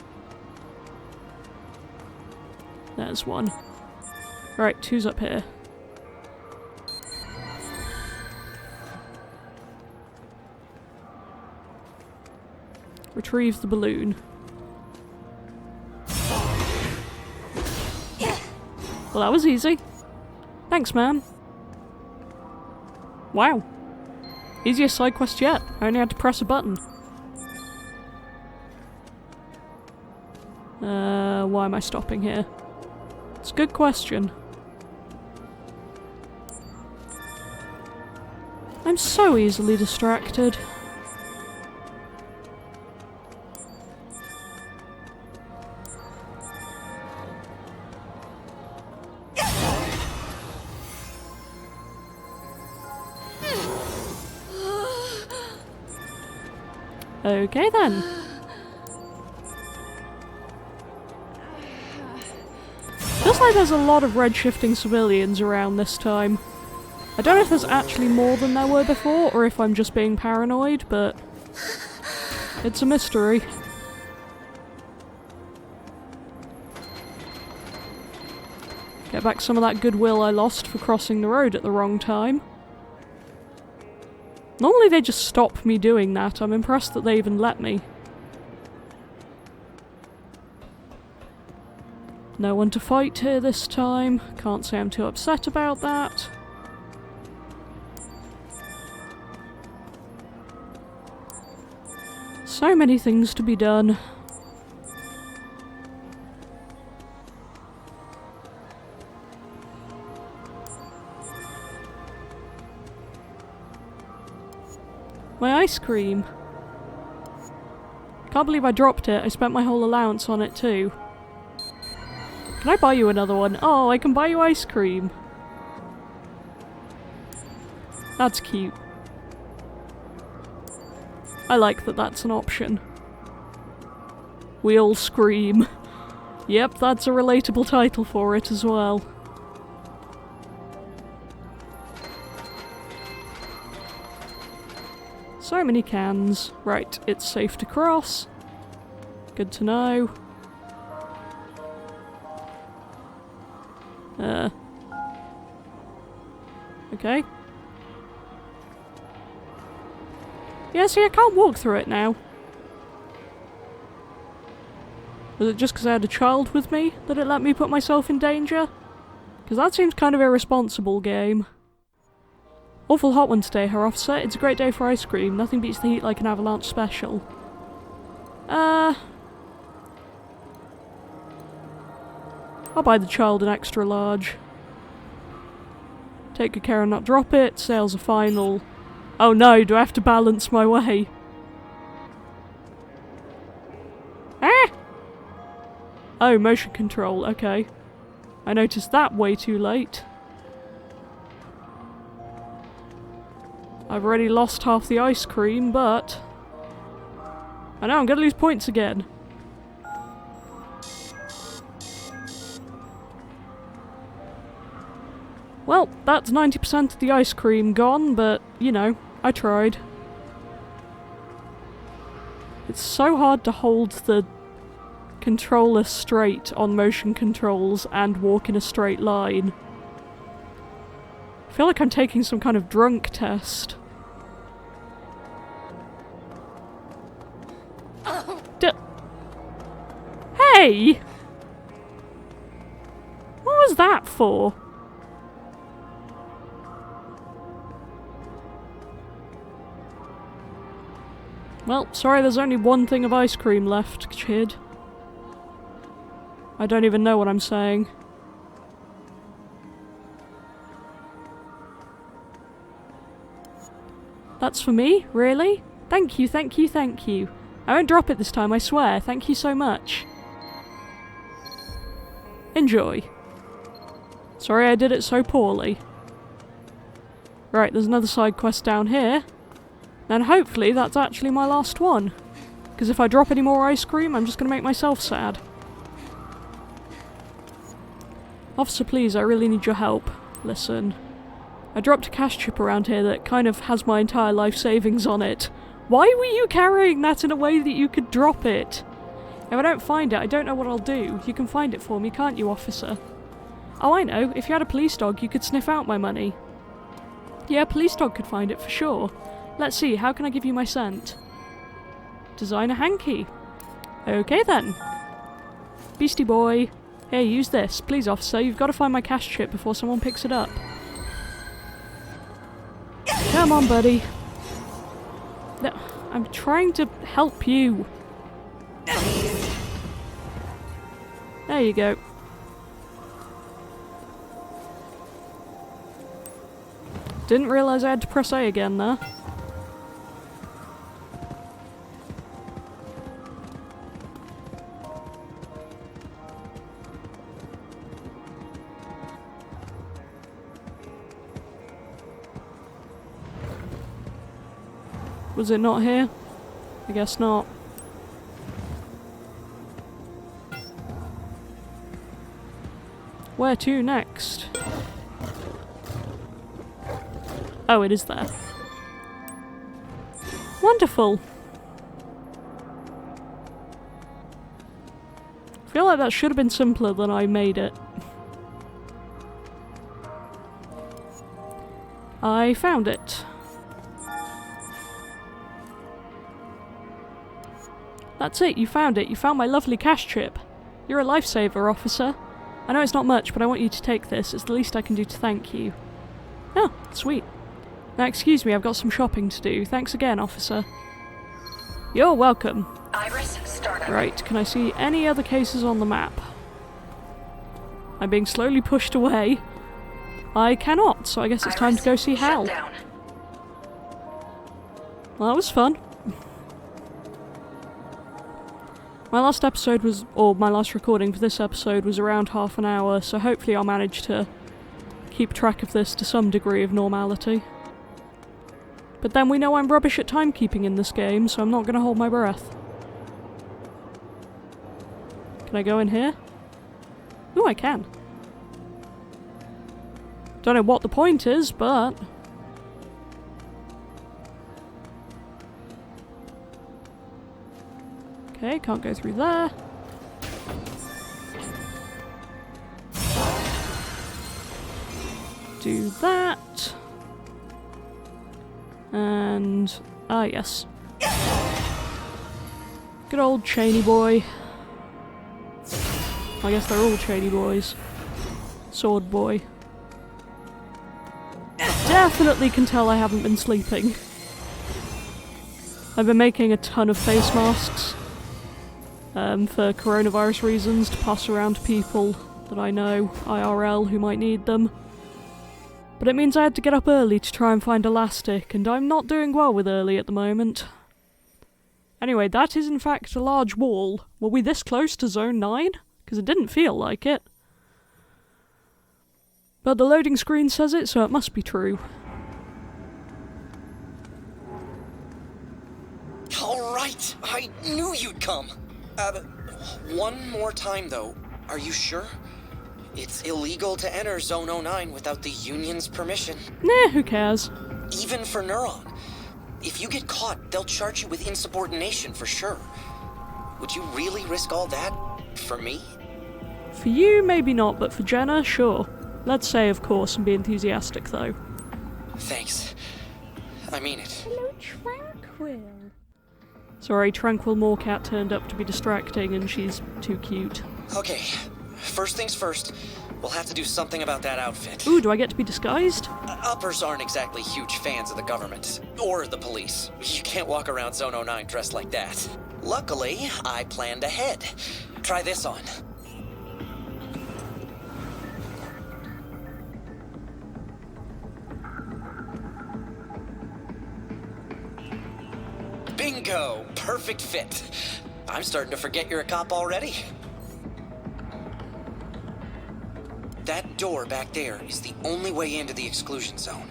There's one. Right, who's up here? Retrieve the balloon. Well, that was easy. Thanks, man. Wow. Easiest side quest yet. I only had to press a button. Why am I stopping here? It's a good question. I'm so easily distracted. Okay then. Feels like there's a lot of red-shifting civilians around this time. I don't know if there's actually more than there were before, or if I'm just being paranoid, but it's a mystery. Get back some of that goodwill I lost for crossing the road at the wrong time. Normally they just stop me doing that. I'm impressed that they even let me. No one to fight here this time. Can't say I'm too upset about that. So many things to be done. My ice cream. Can't believe I dropped it. I spent my whole allowance on it too. Can I buy you another one? Oh, I can buy you ice cream. That's cute. I like that that's an option. We all scream. Yep, that's a relatable title for it as well. So many cans. Right, it's safe to cross. Good to know. Okay. Yeah, see, I can't walk through it now. Was it just because I had a child with me that it let me put myself in danger? Because that seems kind of irresponsible, game. Awful hot one today, Herr Officer. It's a great day for ice cream. Nothing beats the heat like an avalanche special. I'll buy the child an extra large. Take good care and not drop it. Sales are final. Oh no, do I have to balance my way? Ah! Oh, motion control, okay. I noticed that way too late. I've already lost half the ice cream, but... I know, I'm gonna lose points again. Well, that's 90% of the ice cream gone, but, you know, I tried. It's so hard to hold the controller straight on motion controls and walk in a straight line. I feel like I'm taking some kind of drunk test. Hey! What was that for? Well, sorry, there's only one thing of ice cream left, kid. I don't even know what I'm saying. That's for me? Really? Thank you, thank you, thank you. I won't drop it this time, I swear. Thank you so much. Enjoy. Sorry I did it so poorly. Right, there's another side quest down here. And hopefully that's actually my last one. Because if I drop any more ice cream, I'm just going to make myself sad. Officer, please, I really need your help. Listen. I dropped a cash chip around here that kind of has my entire life savings on it. Why were you carrying that in a way that you could drop it? If I don't find it, I don't know what I'll do. You can find it for me, can't you, officer? Oh, I know. If you had a police dog, you could sniff out my money. Yeah, a police dog could find it for sure. Let's see, how can I give you my scent? Designer hanky. Okay then. Beastie boy. Here, use this. Please, officer, you've got to find my cash chip before someone picks it up. Come on, buddy. No, I'm trying to help you. There you go. Didn't realise I had to press A again there. Was it not here? I guess not. Where to next? Oh, it is there. Wonderful! I feel like that should have been simpler than I made it. I found it. That's it, you found it. You found my lovely cash chip. You're a lifesaver, officer. I know it's not much, but I want you to take this. It's the least I can do to thank you. Oh, sweet. Now excuse me, I've got some shopping to do. Thanks again, officer. You're welcome. Iris, startup. Right, can I see any other cases on the map? I'm being slowly pushed away. I cannot, so I guess it's time to go see Hal. Down. Well, that was fun. My last episode was, or my last recording for this episode was around half an hour, so hopefully I'll manage to keep track of this to some degree of normality. But then we know I'm rubbish at timekeeping in this game, so I'm not going to hold my breath. Can I go in here? Ooh, I can. Don't know what the point is, but... Okay, can't go through there. Do that. And... ah, yes. Good old Cheney boy. I guess they're all Cheney boys. Sword boy. Definitely can tell I haven't been sleeping. I've been making a ton of face masks. For coronavirus reasons, to pass around to people that I know, IRL, who might need them. But it means I had to get up early to try and find elastic, and I'm not doing well with early at the moment. Anyway, that is in fact a large wall. Were we this close to Zone 9? Because it didn't feel like it. But the loading screen says it, so it must be true. Alright, I knew you'd come. One more time though, are you sure? It's illegal to enter Zone 09 without the Union's permission. Nah, who cares? Even for Neuron. If you get caught, they'll charge you with insubordination for sure. Would you really risk all that for me? For you, maybe not, but for Jenna, sure. Let's say, of course, and be enthusiastic, though. Thanks. I mean it. Hello, Tranquil. Sorry, Tranquil Moorcat turned up to be distracting, and she's too cute. Okay, first things first. We'll have to do something about that outfit. Ooh, do I get to be disguised? Uppers aren't exactly huge fans of the government. Or the police. You can't walk around Zone 09 dressed like that. Luckily, I planned ahead. Try this on. Bingo! Perfect fit. I'm starting to forget you're a cop already. That door back there is the only way into the exclusion zone.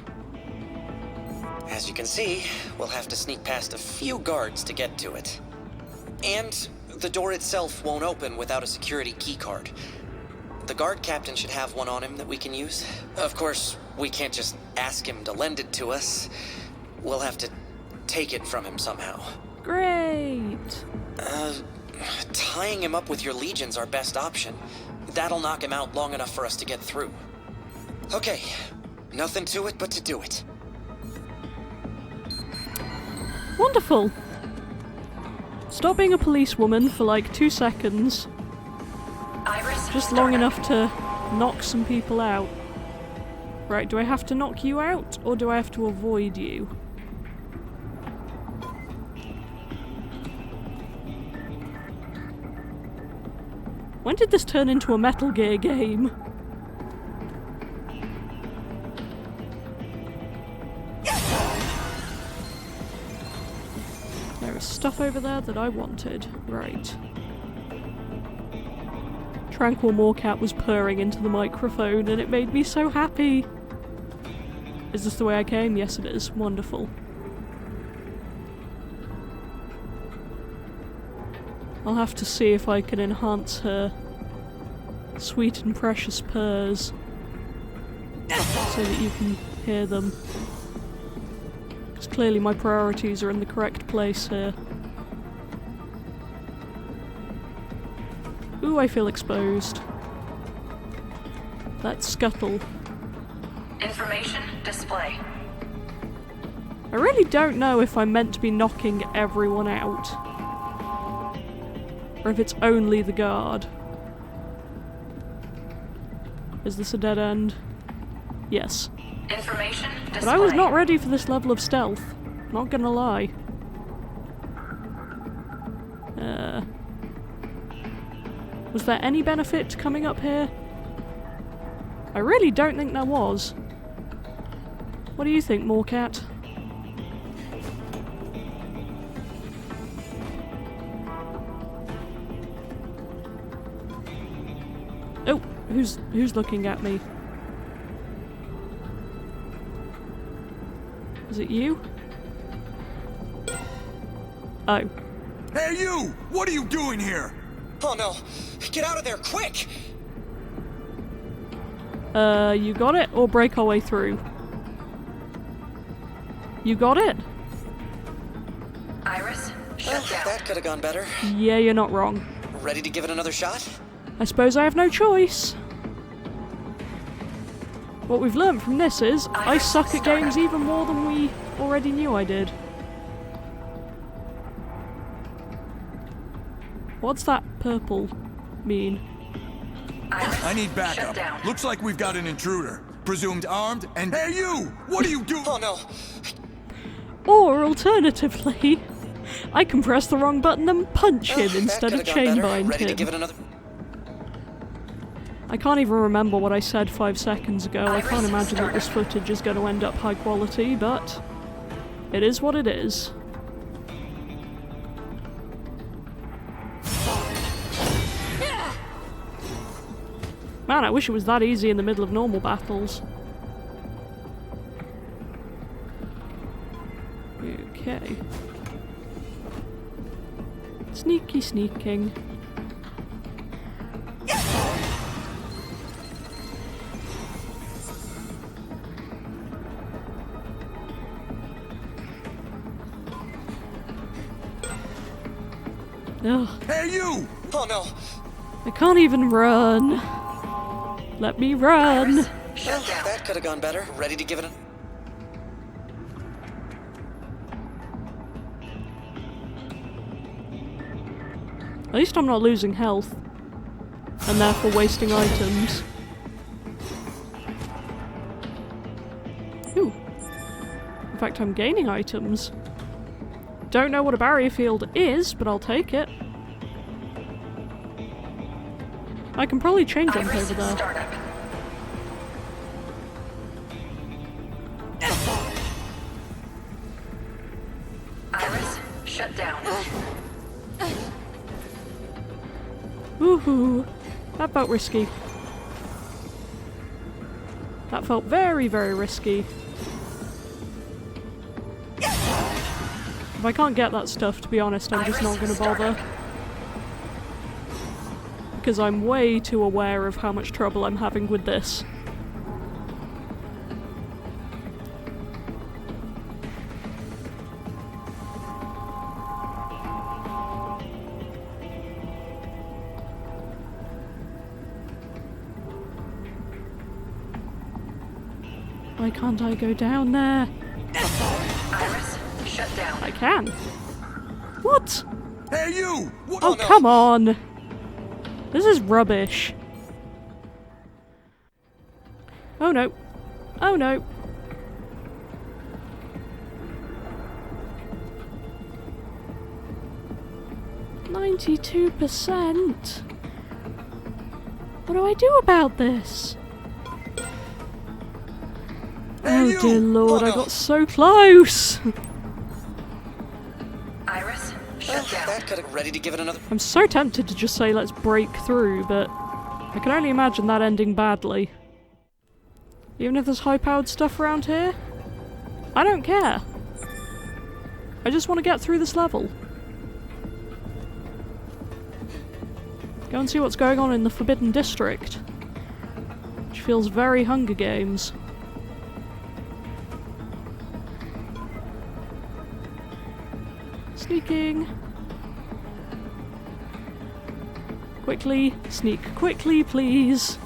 As you can see, we'll have to sneak past a few guards to get to it. And the door itself won't open without a security keycard. The guard captain should have one on him that we can use. Of course, we can't just ask him to lend it to us. We'll have to take it from him somehow. Great! Tying him up with your legion's our best option. That'll knock him out long enough for us to get through. Okay, nothing to it but to do it. Wonderful! Stop being a policewoman for like 2 seconds. Iris, Just long enough to knock some people out. Right, do I have to knock you out, or do I have to avoid you? When did this turn into a Metal Gear game? There is stuff over there that I wanted. Right. Tranquil Moorcat was purring into the microphone and it made me so happy. Is this the way I came? Yes, it is. Wonderful. I'll have to see if I can enhance her sweet and precious purrs so that you can hear them. Because clearly my priorities are in the correct place here. Ooh, I feel exposed. Let's scuttle. Information display. I really don't know if I'm meant to be knocking everyone out. Or if it's only the guard. Is this a dead end? Yes. Information display. But I was not ready for this level of stealth. Not gonna lie. Was there any benefit to coming up here? I really don't think there was. What do you think, Moorcat? Oh, who's looking at me? Is it you? Oh. Hey you! What are you doing here? Oh no! Get out of there, quick! You got it? Or break our way through? You got it? Iris, Well, shut down. that could have gone better. Yeah, you're not wrong. Ready to give it another shot? I suppose I have no choice. What we've learned from this is, I suck at games even more than we already knew I did. What's that purple mean? Iris, I need shut backup. down. Looks like we've got an intruder. Presumed armed and— Hey you! What are you doing? Oh no! Or alternatively, I can press the wrong button and punch him That instead of could have gone better. chainbind Ready to him. give it another. I can't even remember what I said 5 seconds ago. I can't Iris, imagine that start this up. footage is going to end up high quality, but it is what it is. Man, I wish it was that easy in the middle of normal battles. Okay. Sneaky sneaking. Ugh, Hey you! Oh no! I can't even run. Let me run. Iris, Well, shut down. that could have gone better. Ready to give it a. At least I'm not losing health. And therefore wasting items. Ooh. In fact, I'm gaining items. Don't know what a barrier field is, but I'll take it. I can probably chain jump Iris, over there. start up. Iris, shut down. Woohoo! That felt risky. That felt very, very risky. If I can't get that stuff, to be honest, I'm just not going to bother. Because I'm way too aware of how much trouble I'm having with this. Why can't I go down there? Iris, shut down. I can. What? Hey, you! What? Oh, come on! This is rubbish. Oh no. Oh no. %. What do I do about this? Oh you! dear lord, Oh, I no. got so close! Iris, Well, shut down. that could have ready to give it another. I'm so tempted to just say let's break through, but I can only imagine that ending badly. Even if there's high-powered stuff around here, I don't care. I just want to get through this level. Go and see what's going on in the Forbidden District, which feels very Hunger Games. Sneaking. Quickly, sneak quickly, please.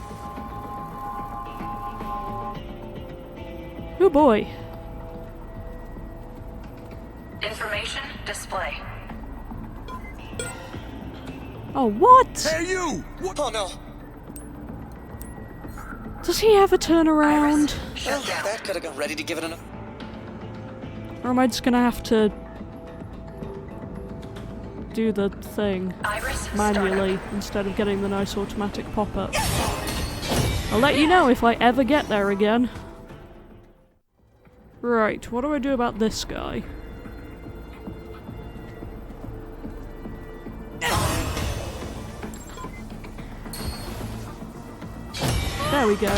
Oh boy. Information display. Oh, what? Hey, you! What? Oh no. Does he ever turn around? Well, Shut down. that could have got ready to give it another. Or am I just gonna have to do the thing Iris, manually instead of getting the nice automatic pop-up? I'll let you know if I ever get there again. Right, what do I do about this guy? There we go.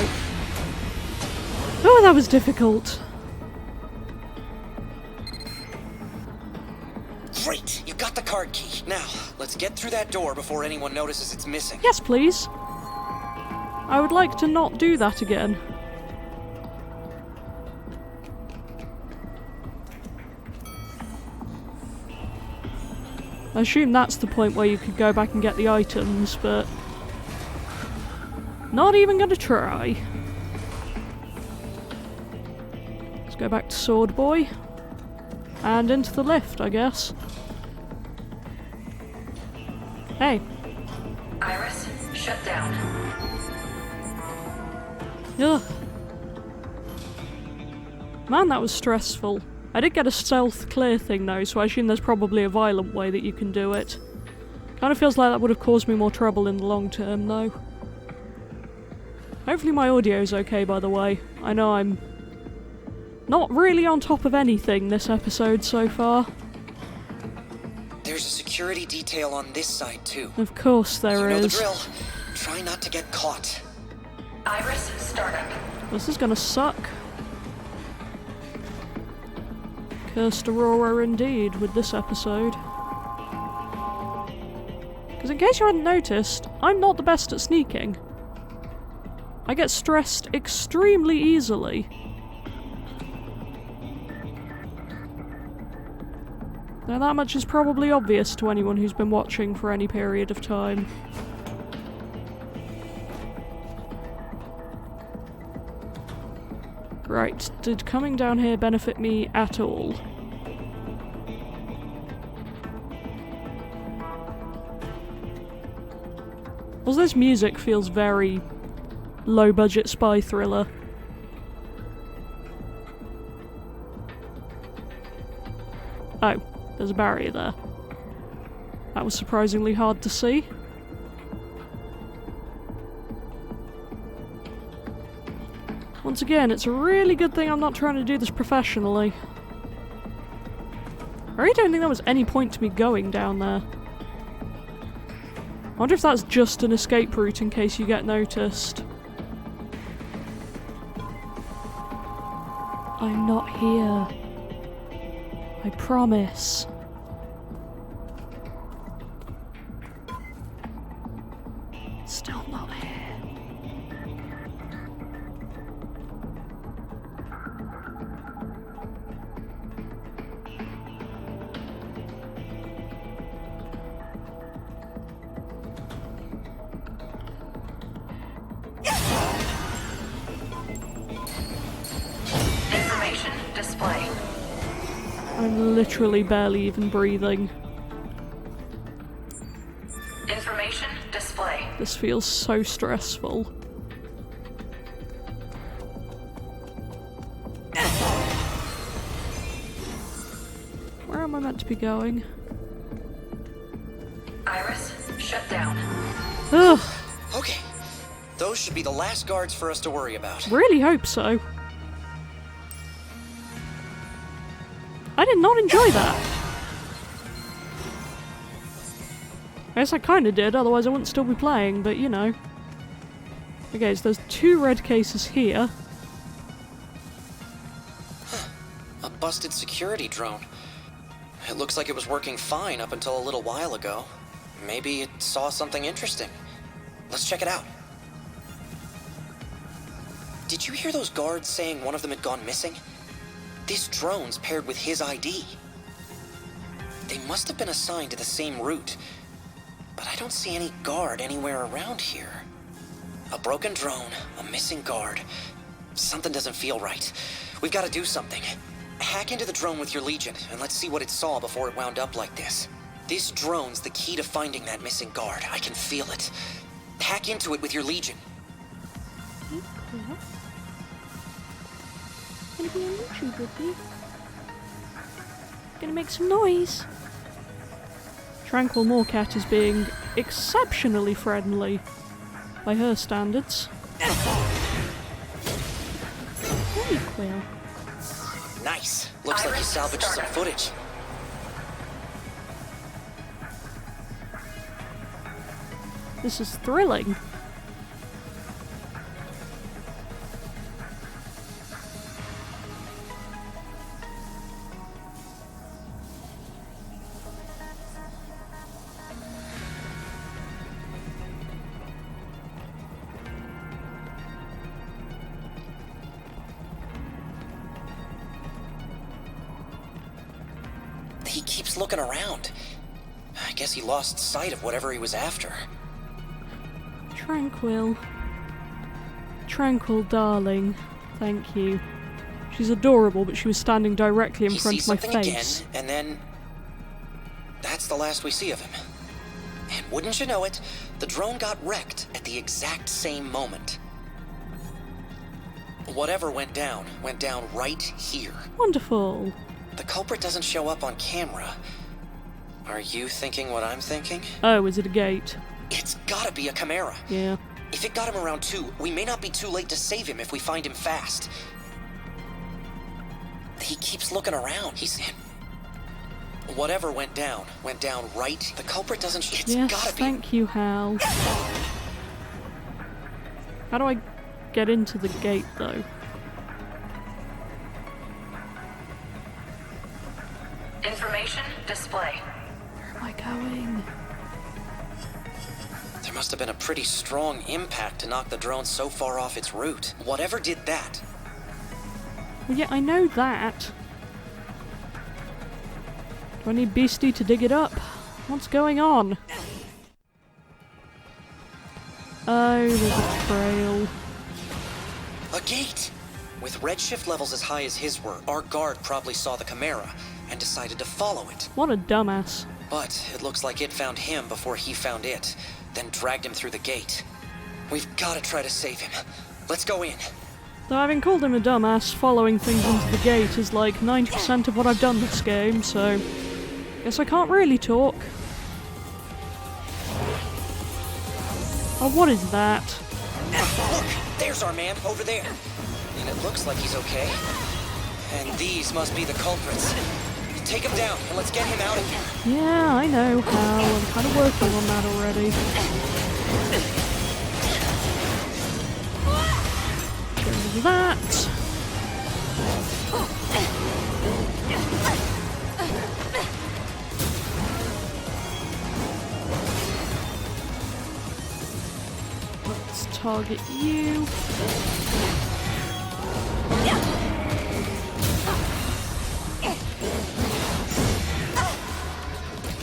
Oh, that was difficult. Great, you got the card key. Now, let's get through that door before anyone notices it's missing. Yes, please. I would like to not do that again. I assume that's the point where you could go back and get the items, but not even gonna try. Let's go back to Sword Boy. And into the lift, I guess. Hey. Iris, shut down. Ugh. Man, that was stressful. I did get a stealth clear thing though, so I assume there's probably a violent way that you can do it. Kind of feels like that would have caused me more trouble in the long term though. Hopefully my audio's okay, by the way. I know I'm not really on top of anything this episode so far. There's a security detail on this side too. Of course there You know the is. drill. Try not to get caught. Iris, startup. This is gonna suck. Cursed Aurora indeed with this episode. Because in case you hadn't noticed, I'm not the best at sneaking. I get stressed extremely easily. Now that much is probably obvious to anyone who's been watching for any period of time. Right, did coming down here benefit me at all? Also, this music feels very low-budget spy thriller. Oh, there's a barrier there. That was surprisingly hard to see. Once again, it's a really good thing I'm not trying to do this professionally. I really don't think there was any point to me going down there. I wonder if that's just an escape route in case you get noticed. I'm not here. I promise. Still not here. Information display. I'm literally barely even breathing. Information display. This feels so stressful. Where am I meant to be going? Iris, shut down. Ugh, Okay. Those should be the last guards for us to worry about. really hope so. I did not enjoy that. I guess I kinda did, otherwise I wouldn't still be playing, but you know. Okay, so there's 2 red cases here. A busted security drone. It looks like it was working fine up until a little while ago. Maybe it saw something interesting. Let's check it out. Did you hear those guards saying one of them had gone missing? This drone's paired with his ID. They must have been assigned to the same route, but I don't see any guard anywhere around here. A broken drone, a missing guard. Something doesn't feel right. We've got to do something. Hack into the drone with your Legion, and let's see what it saw before it wound up like this. This drone's the key to finding that missing guard. I can feel it. Hack into it with your Legion. Gonna be on YouTube with me. Gonna make some noise. Tranquil Moorcat is being exceptionally friendly by her standards. Very Quill. Nice. Looks like you salvaged some footage. This is thrilling. He keeps looking around. I guess he lost sight of whatever he was after. Tranquil. Tranquil, darling. Thank you. She's adorable, but she was standing directly in He front sees of my something face. again, and then... that's the last we see of him. And wouldn't you know it, the drone got wrecked at the exact same moment. Whatever went down right here. Wonderful. The culprit doesn't show up on camera. Are you thinking what I'm thinking? Oh, is it a gate? It's gotta be a Chimera. Yeah. If it got him around 2, we may not be too late to save him if we find him fast. He keeps looking around. He's... whatever went down right. The culprit doesn't... it's Yes, gotta be... thank you, Hal. How do I get into the gate, though? Information display. Where am I going? There must have been a pretty strong impact to knock the drone so far off its route. Whatever did that... Well, yeah, I know that. Do I need Beastie to dig it up? What's going on? Oh, there's a trail. A gate! With redshift levels as high as his were, our guard probably saw the Chimera and decided to follow it. What a dumbass. But it looks like it found him before he found it, then dragged him through the gate. We've got to try to save him. Let's go in. Though having called him a dumbass, following things into the gate is like 90% of what I've done this game, so... guess I can't really talk. Oh, what is that? Look! There's our man, over there. And it looks like he's okay. And these must be the culprits. take him down and let's get him out of here. Yeah, I know how. I'm kind of working on that already. Get rid of that. Let's target you.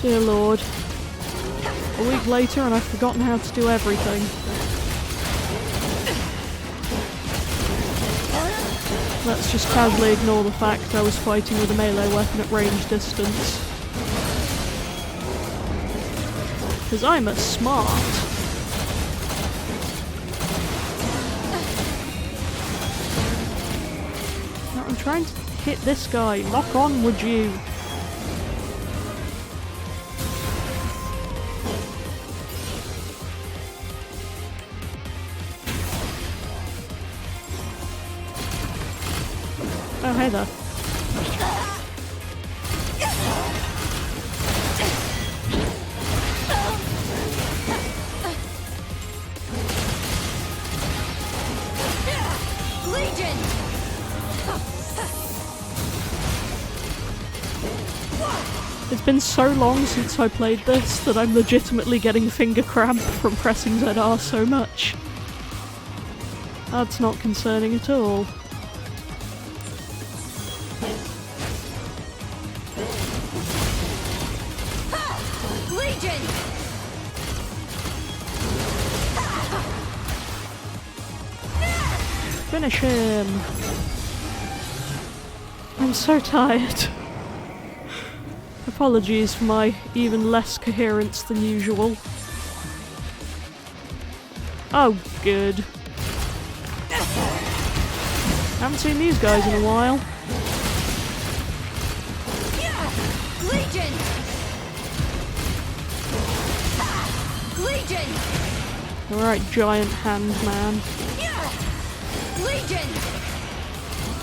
Dear Lord. A week later and I've forgotten how to do everything. Let's just casually ignore the fact I was fighting with a melee weapon at range distance. Because I'm a smart. Now I'm trying to hit this guy. Lock on, would you? Oh, hey there. Legion! It's been so long since I played this that I'm legitimately getting finger cramp from pressing ZR so much. That's not concerning at all. Legion! Finish him! I'm so tired. Apologies for my even less coherence than usual. Oh, good. Haven't seen these guys in a while. Legion! Legion! Alright, giant hand man. Legion!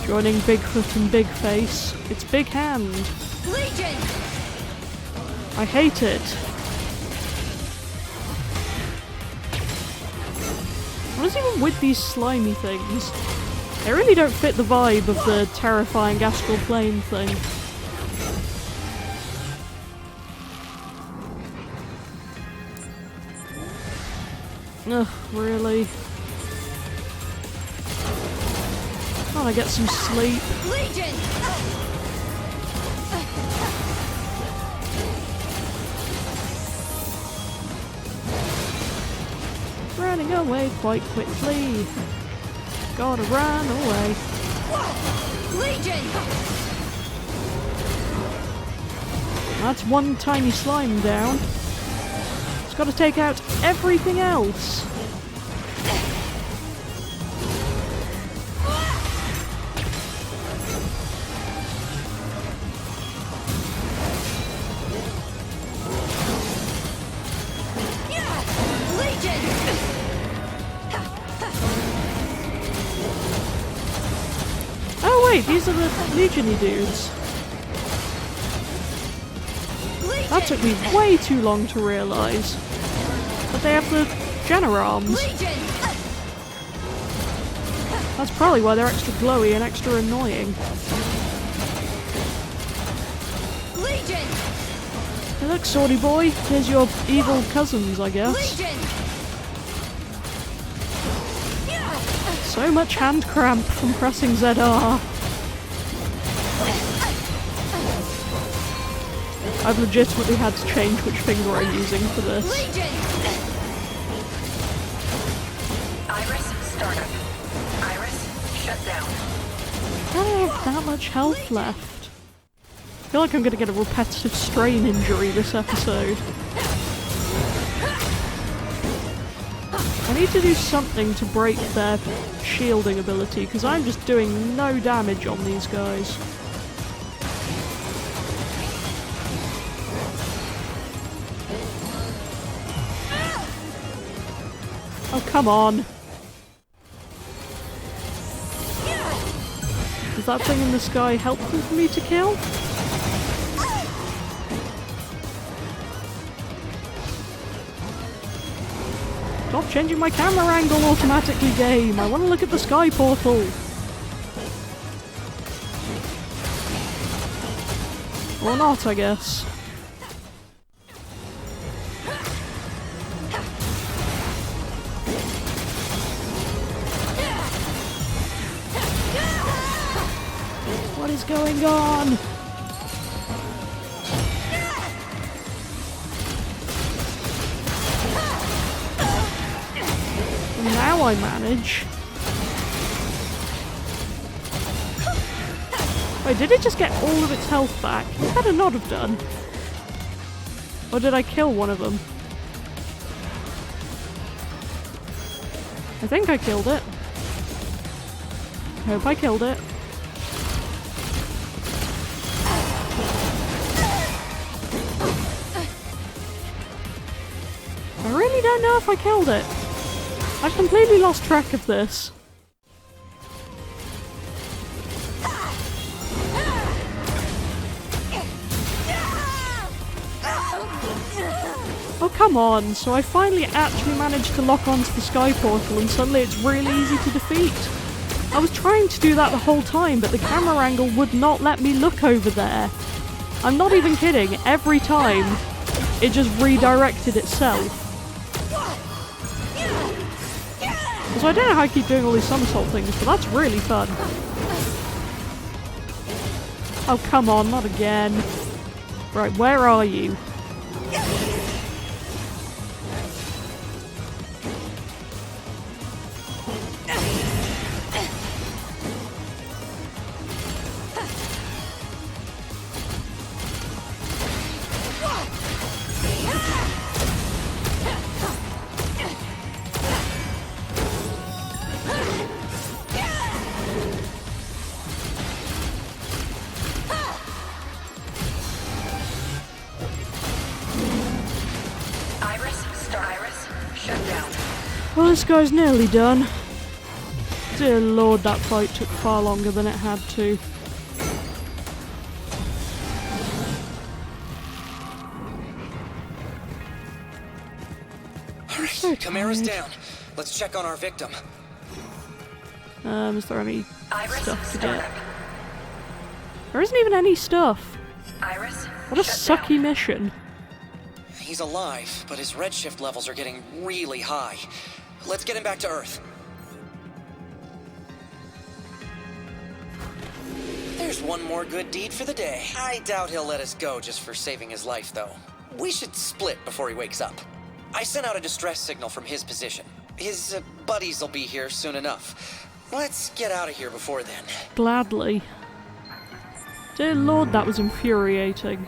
Joining Bigfoot and Big Face. It's Big Hand. Legion! I hate it. What is even with these slimy things? They really don't fit the vibe of the terrifying astral plane thing. Ugh, really? Can't I get some sleep? Legion! Running away quite quickly. Gotta run away. Legion! That's one tiny slime down. It's gotta take out everything else. Oh wait, these are the Legion-y dudes. That took me way too long to realise. But they have the Jenner arms. That's probably why they're extra glowy and extra annoying. Hey look, Swordy boy, here's your evil cousins, I guess. So much hand cramp from pressing ZR. I've legitimately had to change which finger I'm using for this. Iris, startup. Iris, shut down. I don't have that much health left. I feel like I'm gonna get a repetitive strain injury this episode. I need to do something to break their shielding ability, because I'm just doing no damage on these guys. Oh, come on. Is that thing in the sky helpful for me to kill? Stop changing my camera angle automatically, game. I want to look at the sky portal. Or not, I guess. What is going on? Now I manage. Wait, did it just get all of its health back? It better not have done. Or did I kill one of them? I think I killed it. I hope I killed it. I really don't know if I killed it. I've completely lost track of this. Oh, come on. So I finally actually managed to lock onto the sky portal and suddenly it's really easy to defeat. I was trying to do that the whole time, but the camera angle would not let me look over there. I'm not even kidding. Every time, it just redirected itself. So I don't know how I keep doing all these somersault things, but that's really fun. Oh, come on, not again. Right, where are you? Well, this guy's nearly done. Dear lord, that fight took far longer than it had to. Alright, So Chimera's tired. down. Let's check on our victim. Is there any stuff to get? startup. There isn't even any stuff. Iris, What a shut sucky down. mission. He's alive, but his redshift levels are getting really high. Let's get him back to Earth. There's one more good deed for the day. I doubt he'll let us go just for saving his life, though. We should split before he wakes up. I sent out a distress signal from his position. His buddies will be here soon enough. Let's get out of here before then. Gladly. Dear lord, that was infuriating.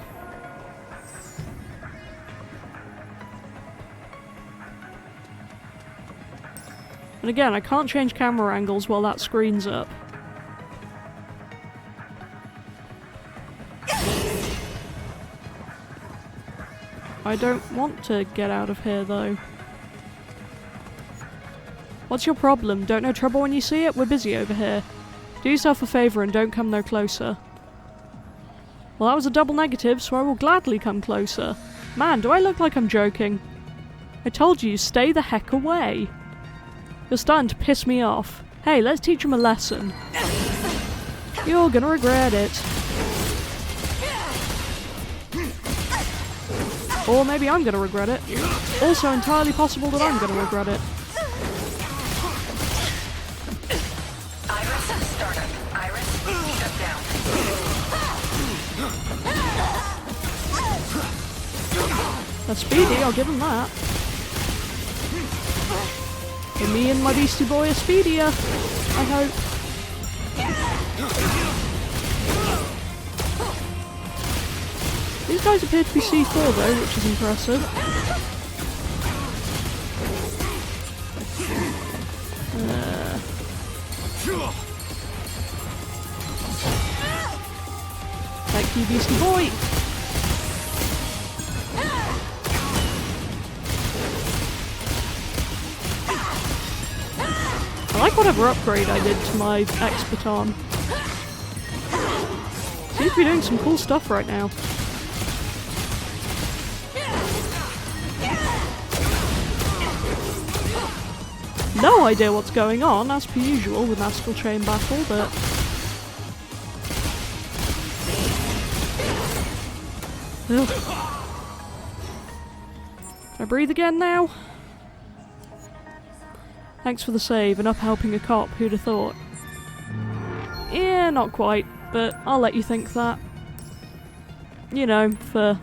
And again, I can't change camera angles while that screen's up. I don't want to get out of here, though. What's your problem? Don't know trouble when you see it? We're busy over here. Do yourself a favour and don't come no closer. Well, that was a double negative, so I will gladly come closer. Man, do I look like I'm joking? I told you, stay the heck away. You're starting to piss me off. Hey, let's teach him a lesson. You're gonna regret it. Or maybe I'm gonna regret it. Also entirely possible that I'm gonna regret it. Iris, startup. Iris, shut down. That's speedy, I'll give him that. And me and my beastie boy are speedier, I hope. These guys appear to be C4 though, which is impressive. Thank you, beastie boy! I like whatever upgrade I did to my X-Baton. Seems to be doing some cool stuff right now. no idea what's going on, as per usual with Astral Chain Battle, but... Ugh. Can I breathe again now? Thanks for the save, and up helping a cop, who'd have thought? Yeah, not quite, but I'll let you think that. You know, for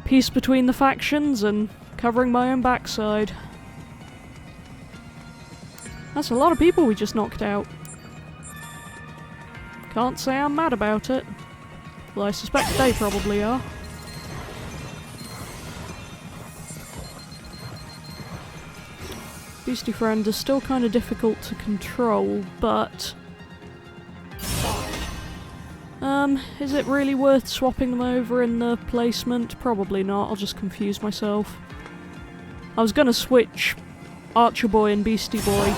peace between the factions and covering my own backside. That's a lot of people we just knocked out. Can't say I'm mad about it. Well, I suspect they probably are. Beastie Friend is still kind of difficult to control, but... is it really worth swapping them over in the placement? Probably not, I'll just confuse myself. I was gonna switch Archer Boy and Beastie Boy,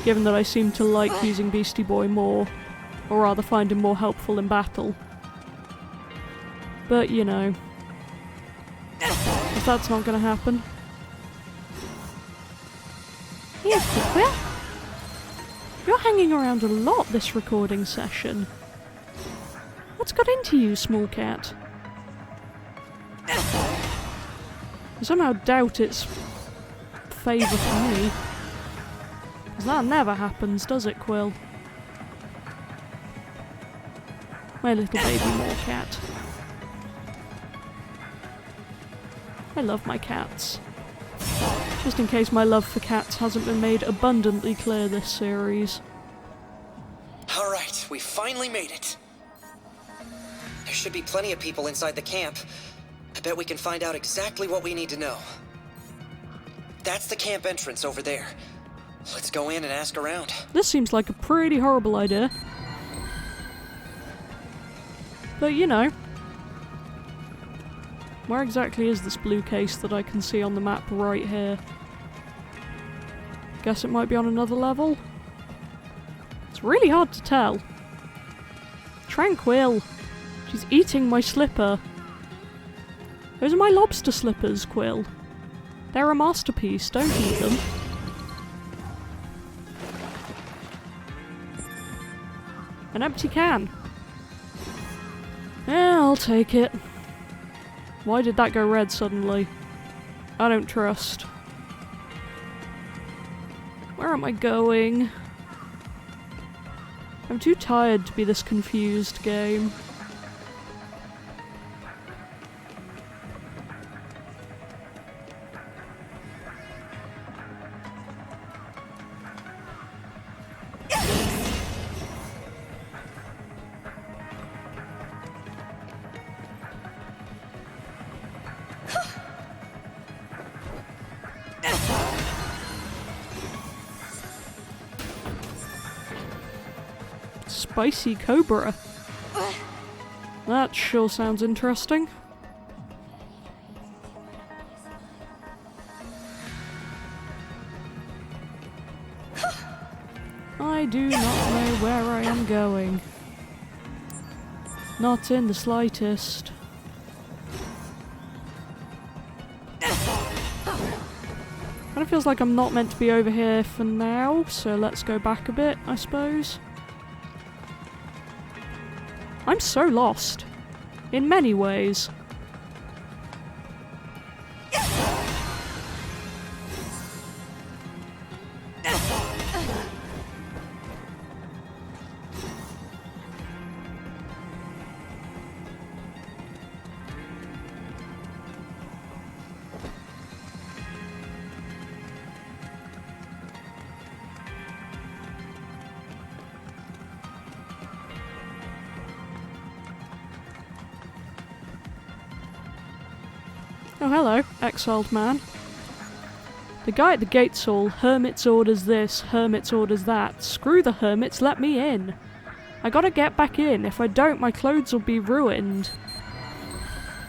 given that I seem to like using Beastie Boy more, or rather find him more helpful in battle. But, you know, if that's not gonna happen. Yeah, Quill. You're hanging around a lot this recording session. What's got into you, small cat? I somehow doubt it's favour for me. Because that never happens, does it, Quill? My little baby Moorcat. I love my cats. Just in case my love for cats hasn't been made abundantly clear this series. Alright, we finally made it. There should be plenty of people inside the camp. I bet we can find out exactly what we need to know. That's the camp entrance over there. Let's go in and ask around. This seems like a pretty horrible idea. But you know. Where exactly is this blue case that I can see on the map right here? Guess it might be on another level? It's really hard to tell. Tranquil! She's eating my slipper. Those are my lobster slippers, Quill. They're a masterpiece, don't eat them. An empty can. Yeah, I'll take it. Why did that go red suddenly? I don't trust. Where am I going? I'm too tired to be this confused, game. Spicy cobra. That sure sounds interesting. I do not know where I am going. Not in the slightest. Kind of feels like I'm not meant to be over here for now, so let's go back a bit, I suppose. I'm so lost. In many ways. Oh hello, exiled man. The guy at the gate's all, hermits orders this, hermits orders that. Screw the hermits, let me in. I gotta get back in, if I don't my clothes will be ruined.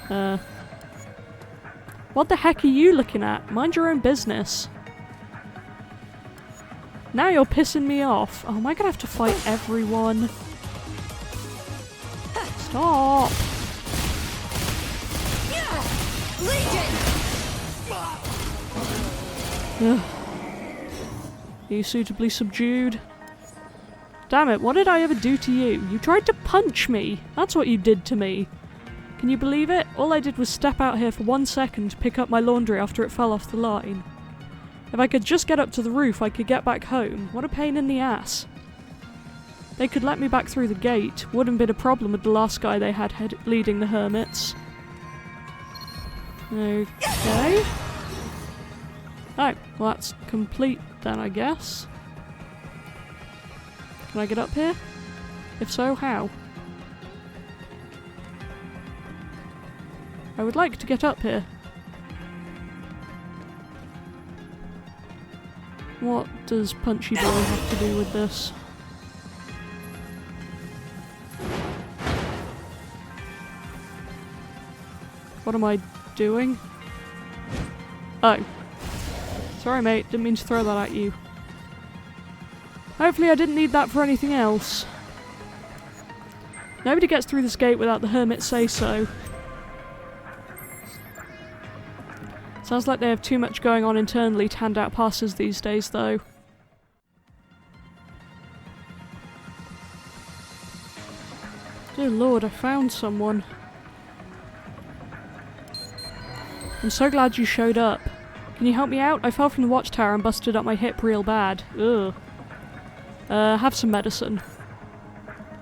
What the heck are you looking at? Mind your own business. Now you're pissing me off. Oh, am I gonna have to fight everyone? Stop! Legion! Ugh. Are you suitably subdued? Damn it, what did I ever do to you? You tried to punch me! That's what you did to me. Can you believe it? All I did was step out here for 1 second to pick up my laundry after it fell off the line. If I could just get up to the roof, I could get back home. What a pain in the ass. They could let me back through the gate. Wouldn't have been a problem with the last guy they had leading the hermits. Okay. Oh, well that's complete then, I guess. Can I get up here? If so, how? I would like to get up here. What does Punchy Boy have to do with this? What am I doing? Oh. Sorry mate, didn't mean to throw that at you. Hopefully I didn't need that for anything else. Nobody gets through this gate without the hermits say so. Sounds like they have too much going on internally to hand out passes these days though. Dear Lord, I found someone. I'm so glad you showed up. Can you help me out? I fell from the watchtower and busted up my hip real bad. Ugh. Have some medicine.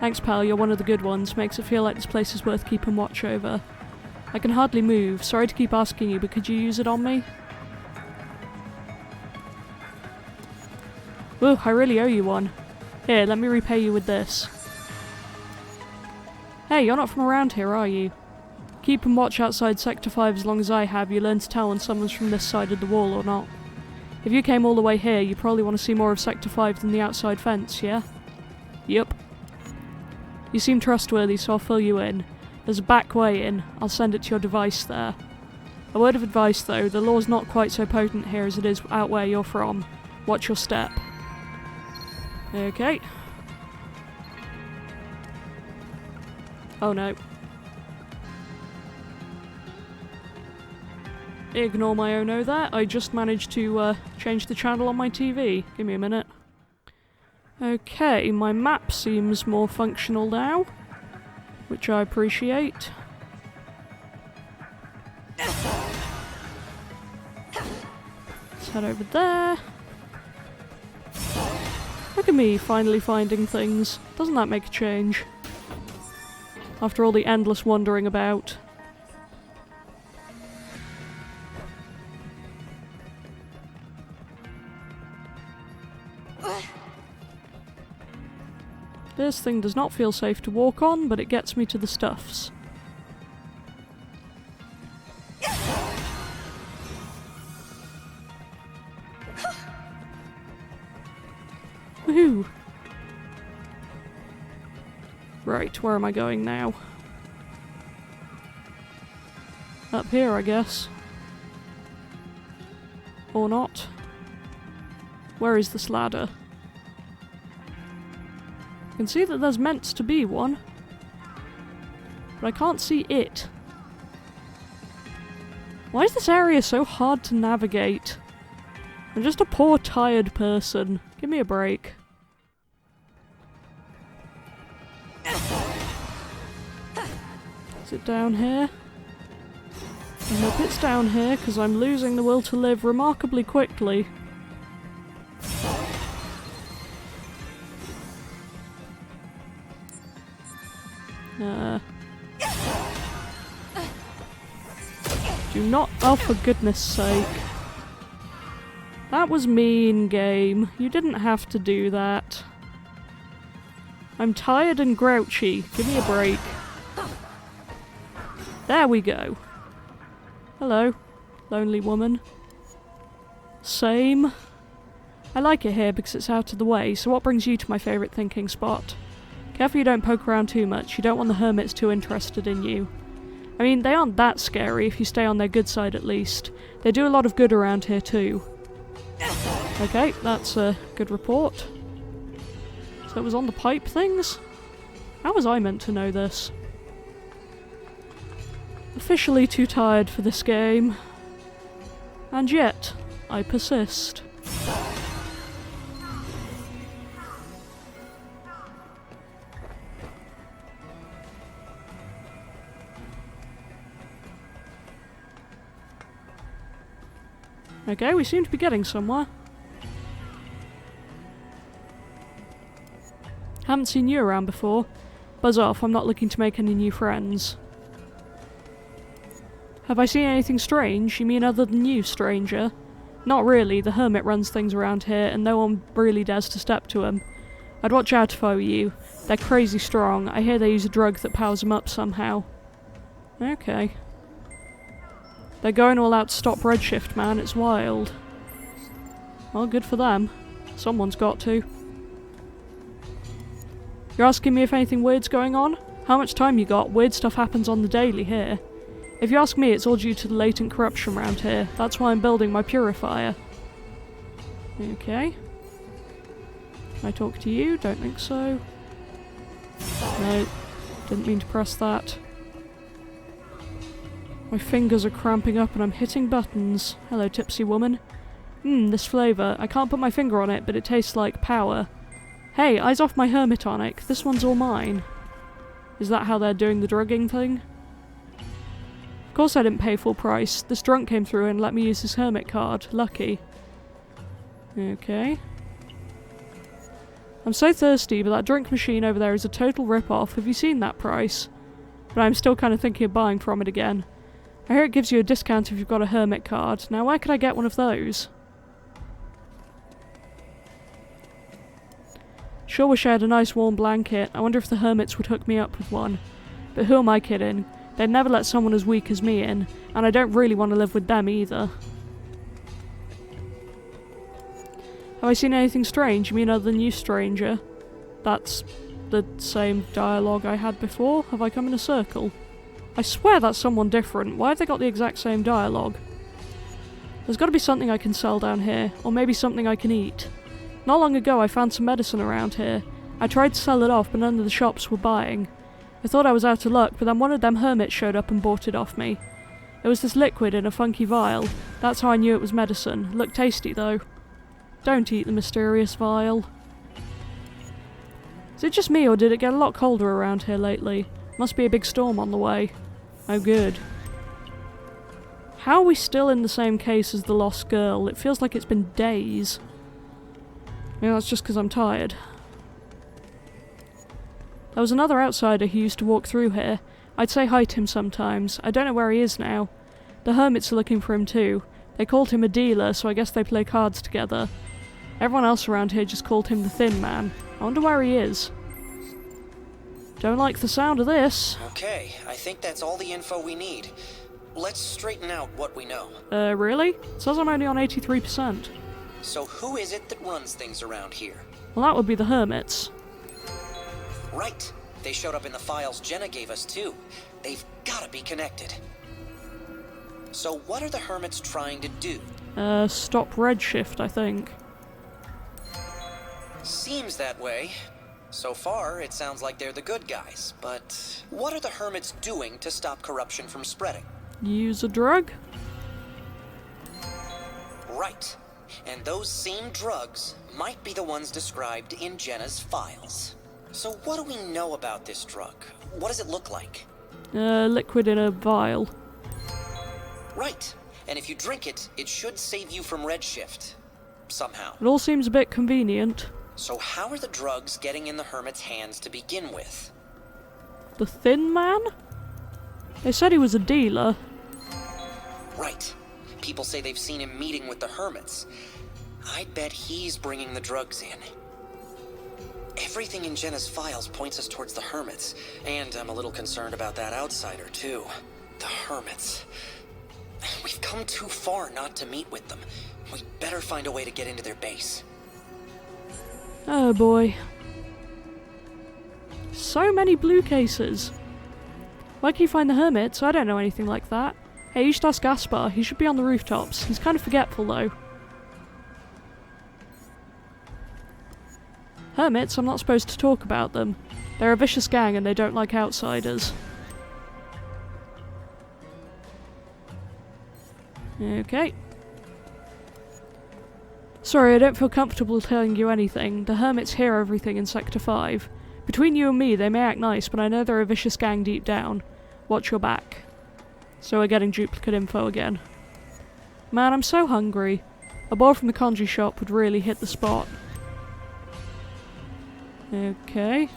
Thanks pal, you're one of the good ones. Makes it feel like this place is worth keeping watch over. I can hardly move. Sorry to keep asking you, but could you use it on me? Ooh, I really owe you one. Here, let me repay you with this. Hey, you're not from around here, are you? Keep and watch outside Sector 5 as long as I have. You learn to tell when someone's from this side of the wall or not. If you came all the way here, you probably want to see more of Sector 5 than the outside fence, yeah? Yup. You seem trustworthy, so I'll fill you in. There's a back way in. I'll send it to your device there. A word of advice though, the law's not quite so potent here as it is out where you're from. Watch your step. Okay. Oh no. Ignore my oh no there. I just managed to change the channel on my TV. Give me a minute. Okay, my map seems more functional now, which I appreciate. Let's head over there. Look at me finally finding things. Doesn't that make a change? After all the endless wandering about. This thing does not feel safe to walk on, but it gets me to the stuffs. Woohoo! Right, where am I going now? Up here, I guess. Or not. Where is this ladder? I can see that there's meant to be one, but I can't see it. Why is this area so hard to navigate? I'm just a poor, tired person. Give me a break. Is it down here? I hope it's down here, because I'm losing the will to live remarkably quickly. Do not- oh, for goodness sake. That was mean, game. You didn't have to do that. I'm tired and grouchy. Give me a break. There we go. Hello, lonely woman. Same. I like it here because it's out of the way, so what brings you to my favourite thinking spot? Careful you don't poke around too much, you don't want the hermits too interested in you. I mean, they aren't that scary if you stay on their good side at least. They do a lot of good around here too. Okay, that's a good report. So it was on the pipe things? How was I meant to know this? Officially too tired for this game. And yet, I persist. Okay, we seem to be getting somewhere. Haven't seen you around before. Buzz off, I'm not looking to make any new friends. Have I seen anything strange? You mean other than you, stranger? Not really, the hermit runs things around here and no one really dares to step to him. I'd watch out if I were you. They're crazy strong. I hear they use a drug that powers them up somehow. Okay. They're going all out to stop Redshift, man. It's wild. Well, good for them. Someone's got to. You're asking me if anything weird's going on? How much time you got? Weird stuff happens on the daily here. If you ask me, it's all due to the latent corruption around here. That's why I'm building my purifier. Okay. Can I talk to you? Don't think so. No. Didn't mean to press that. My fingers are cramping up and I'm hitting buttons. Hello, tipsy woman. This flavour. I can't put my finger on it, but it tastes like power. Hey, eyes off my hermit tonic. This one's all mine. Is that how they're doing the drugging thing? Of course I didn't pay full price. This drunk came through and let me use his hermit card. Lucky. Okay. I'm so thirsty, but that drink machine over there is a total rip-off. Have you seen that price? But I'm still kind of thinking of buying from it again. I hear it gives you a discount if you've got a hermit card. Now where could I get one of those? Sure wish I had a nice warm blanket. I wonder if the hermits would hook me up with one. But who am I kidding? They'd never let someone as weak as me in, and I don't really want to live with them either. Have I seen anything strange? You mean other than you, stranger? That's the same dialogue I had before. Have I come in a circle? I swear that's someone different. Why have they got the exact same dialogue? There's got to be something I can sell down here, or maybe something I can eat. Not long ago I found some medicine around here. I tried to sell it off, but none of the shops were buying. I thought I was out of luck, but then one of them hermits showed up and bought it off me. It was this liquid in a funky vial. That's how I knew it was medicine. Looked tasty though. Don't eat the mysterious vial. Is it just me, or did it get a lot colder around here lately? Must be a big storm on the way. Oh good. How are we still in the same case as the lost girl? It feels like it's been days. Maybe that's just because I'm tired. There was another outsider who used to walk through here. I'd say hi to him sometimes. I don't know where he is now. The hermits are looking for him too. They called him a dealer, so I guess they play cards together. Everyone else around here just called him the Thin Man. I wonder where he is. Don't like the sound of this. Okay, I think that's all the info we need. Let's straighten out what we know. Really? It says I'm only on 83%. So who is it that runs things around here? Well, that would be the hermits. Right. They showed up in the files Jenna gave us too. They've gotta be connected. So what are the hermits trying to do? Stop Redshift, I think. Seems that way. So far, it sounds like they're the good guys, but what are the hermits doing to stop corruption from spreading? Use a drug? Right. And those same drugs might be the ones described in Jenna's files. So what do we know about this drug? What does it look like? Liquid in a vial. Right. And if you drink it, it should save you from Redshift. Somehow. It all seems a bit convenient. So how are the drugs getting in the hermit's hands to begin with? The Thin Man? They said he was a dealer. Right. People say they've seen him meeting with the hermits. I bet he's bringing the drugs in. Everything in Jenna's files points us towards the hermits, and I'm a little concerned about that outsider, too. The hermits. We've come too far not to meet with them. We'd better find a way to get into their base. Oh boy. So many blue cases. Where can you find the hermits? I don't know anything like that. Hey, you should ask Gaspar. He should be on the rooftops. He's kind of forgetful, though. Hermits, I'm not supposed to talk about them. They're a vicious gang and they don't like outsiders. Okay. Sorry, I don't feel comfortable telling you anything. The hermits hear everything in Sector 5. Between you and me, they may act nice, but I know they're a vicious gang deep down. Watch your back. So we're getting duplicate info again. Man, I'm so hungry. A boy from the kanji shop would really hit the spot. Okay.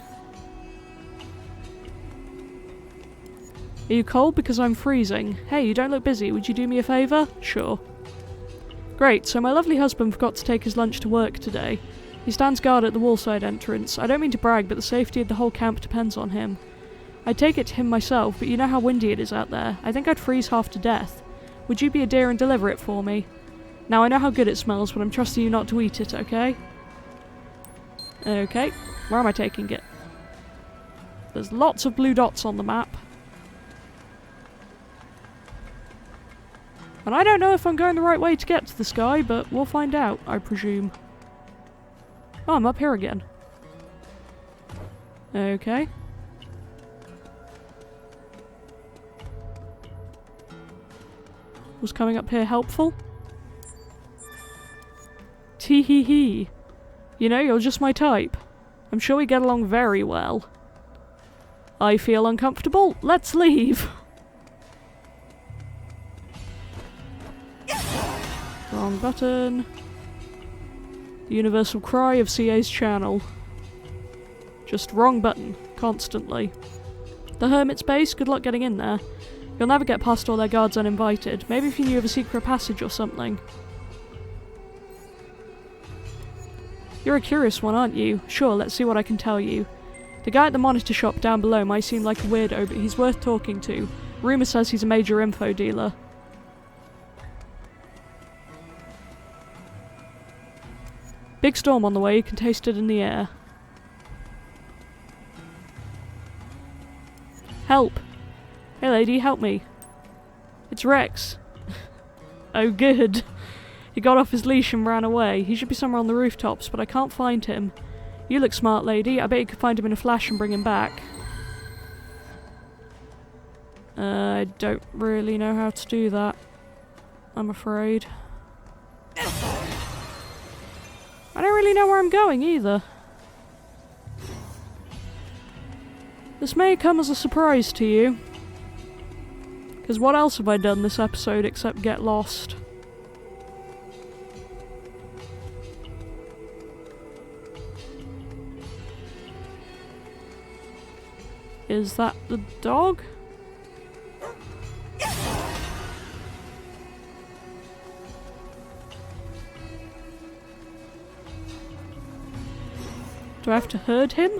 Are you cold? Because I'm freezing. Hey, you don't look busy. Would you do me a favour? Sure. Great, so my lovely husband forgot to take his lunch to work today. He stands guard at the wallside entrance. I don't mean to brag, but the safety of the whole camp depends on him. I'd take it to him myself, but you know how windy it is out there. I think I'd freeze half to death. Would you be a dear and deliver it for me? Now I know how good it smells, but I'm trusting you not to eat it, okay? Okay, where am I taking it? There's lots of blue dots on the map. And I don't know if I'm going the right way to get to the sky, but we'll find out, I presume. Oh, I'm up here again. Okay. Was coming up here helpful? Tee hee hee. You know, you're just my type. I'm sure we get along very well. I feel uncomfortable. Let's leave. Wrong button. The universal cry of CA's channel. Just wrong button, constantly. The Hermit's base, good luck getting in there. You'll never get past all their guards uninvited. Maybe if you knew of a secret passage or something. You're a curious one, aren't you? Sure, let's see what I can tell you. The guy at the monitor shop down below might seem like a weirdo, but he's worth talking to. Rumour says he's a major info dealer. Big storm on the way, you can taste it in the air. Help! Hey lady, help me. It's Rex. Oh good. He got off his leash and ran away. He should be somewhere on the rooftops, but I can't find him. You look smart, lady. I bet you could find him in a flash and bring him back. I don't really know how to do that, I'm afraid. I don't really know where I'm going either. This may come as a surprise to you. Because what else have I done this episode except get lost? Is that the dog? Do I have to herd him?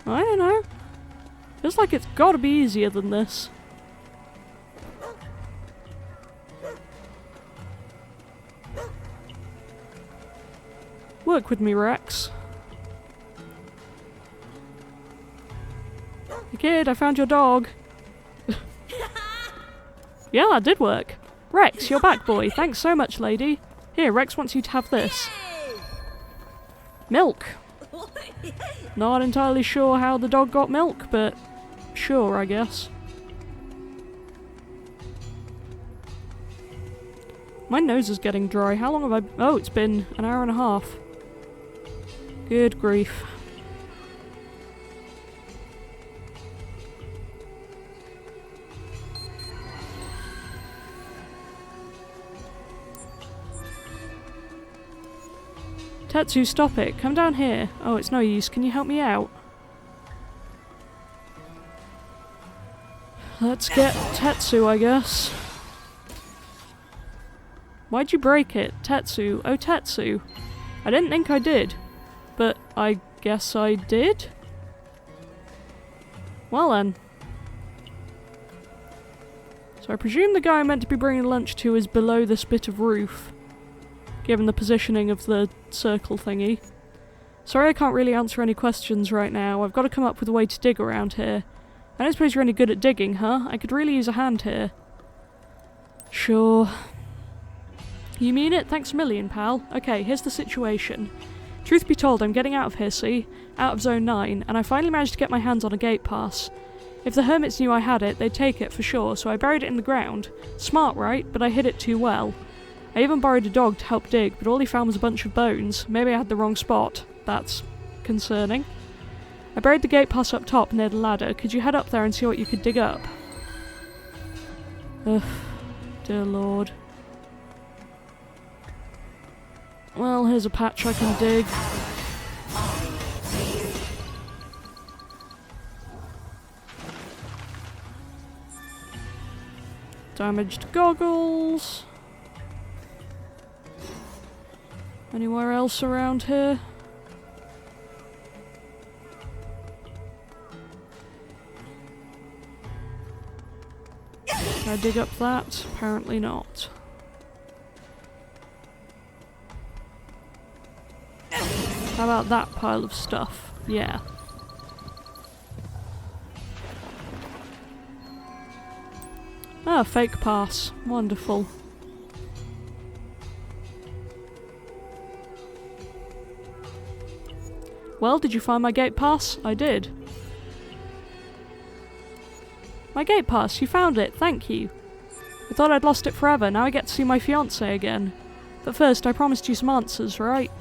I don't know. Feels like it's gotta be easier than this. Work with me, Rex. Hey kid, I found your dog. Yeah, that did work. Rex, you're back, boy. Thanks so much, lady. Here, Rex wants you to have this. Milk. Not entirely sure how the dog got milk, but sure, I guess. My nose is getting dry. How long have I... Oh, it's been an hour and a half. Good grief. Tetsu, stop it. Come down here. Oh, it's no use. Can you help me out? Let's get Tetsu, I guess. Why'd you break it? Tetsu. Oh, Tetsu. I didn't think I did. But I guess I did? Well then. So I presume the guy I'm meant to be bringing lunch to is below this bit of roof. Given the positioning of the circle thingy. Sorry I can't really answer any questions right now. I've got to come up with a way to dig around here. I don't suppose you're any good at digging, huh? I could really use a hand here. Sure. You mean it? Thanks a million, pal. Okay, here's the situation. Truth be told, I'm getting out of here, see? Out of Zone 9, and I finally managed to get my hands on a gate pass. If the hermits knew I had it, they'd take it for sure, so I buried it in the ground. Smart, right? But I hid it too well. I even borrowed a dog to help dig, but all he found was a bunch of bones. Maybe I had the wrong spot. That's concerning. I buried the gate pass up top near the ladder. Could you head up there and see what you could dig up? Ugh, dear lord. Well, here's a patch I can dig. Damaged goggles. Anywhere else around here? Can I dig up that? Apparently not. How about that pile of stuff? Yeah. Ah, fake pass. Wonderful. Well, did you find my gate pass? I did. My gate pass, you found it, thank you. I thought I'd lost it forever, now I get to see my fiancé again. But first, I promised you some answers, right?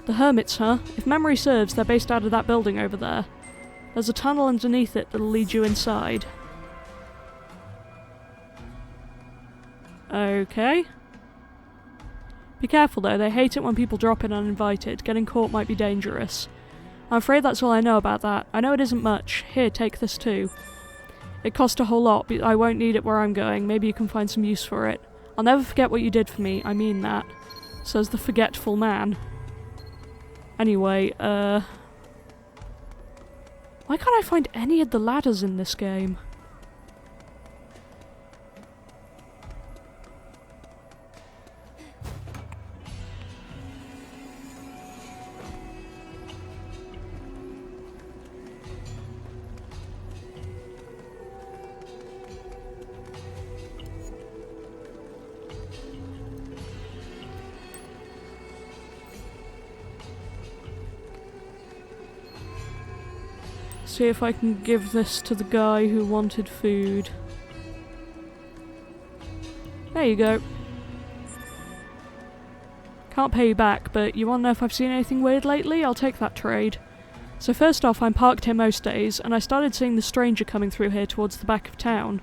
The hermits, huh? If memory serves, they're based out of that building over there. There's a tunnel underneath it that'll lead you inside. Okay. Be careful though, they hate it when people drop in uninvited. Getting caught might be dangerous. I'm afraid that's all I know about that. I know it isn't much. Here, take this too. It cost a whole lot, but I won't need it where I'm going. Maybe you can find some use for it. I'll never forget what you did for me, I mean that. Says the forgetful man. Anyway, why can't I find any of the ladders in this game? See if I can give this to the guy who wanted food. There you go. Can't pay you back, but you wanna know if I've seen anything weird lately? I'll take that trade. So first off, I'm parked here most days, and I started seeing the stranger coming through here towards the back of town.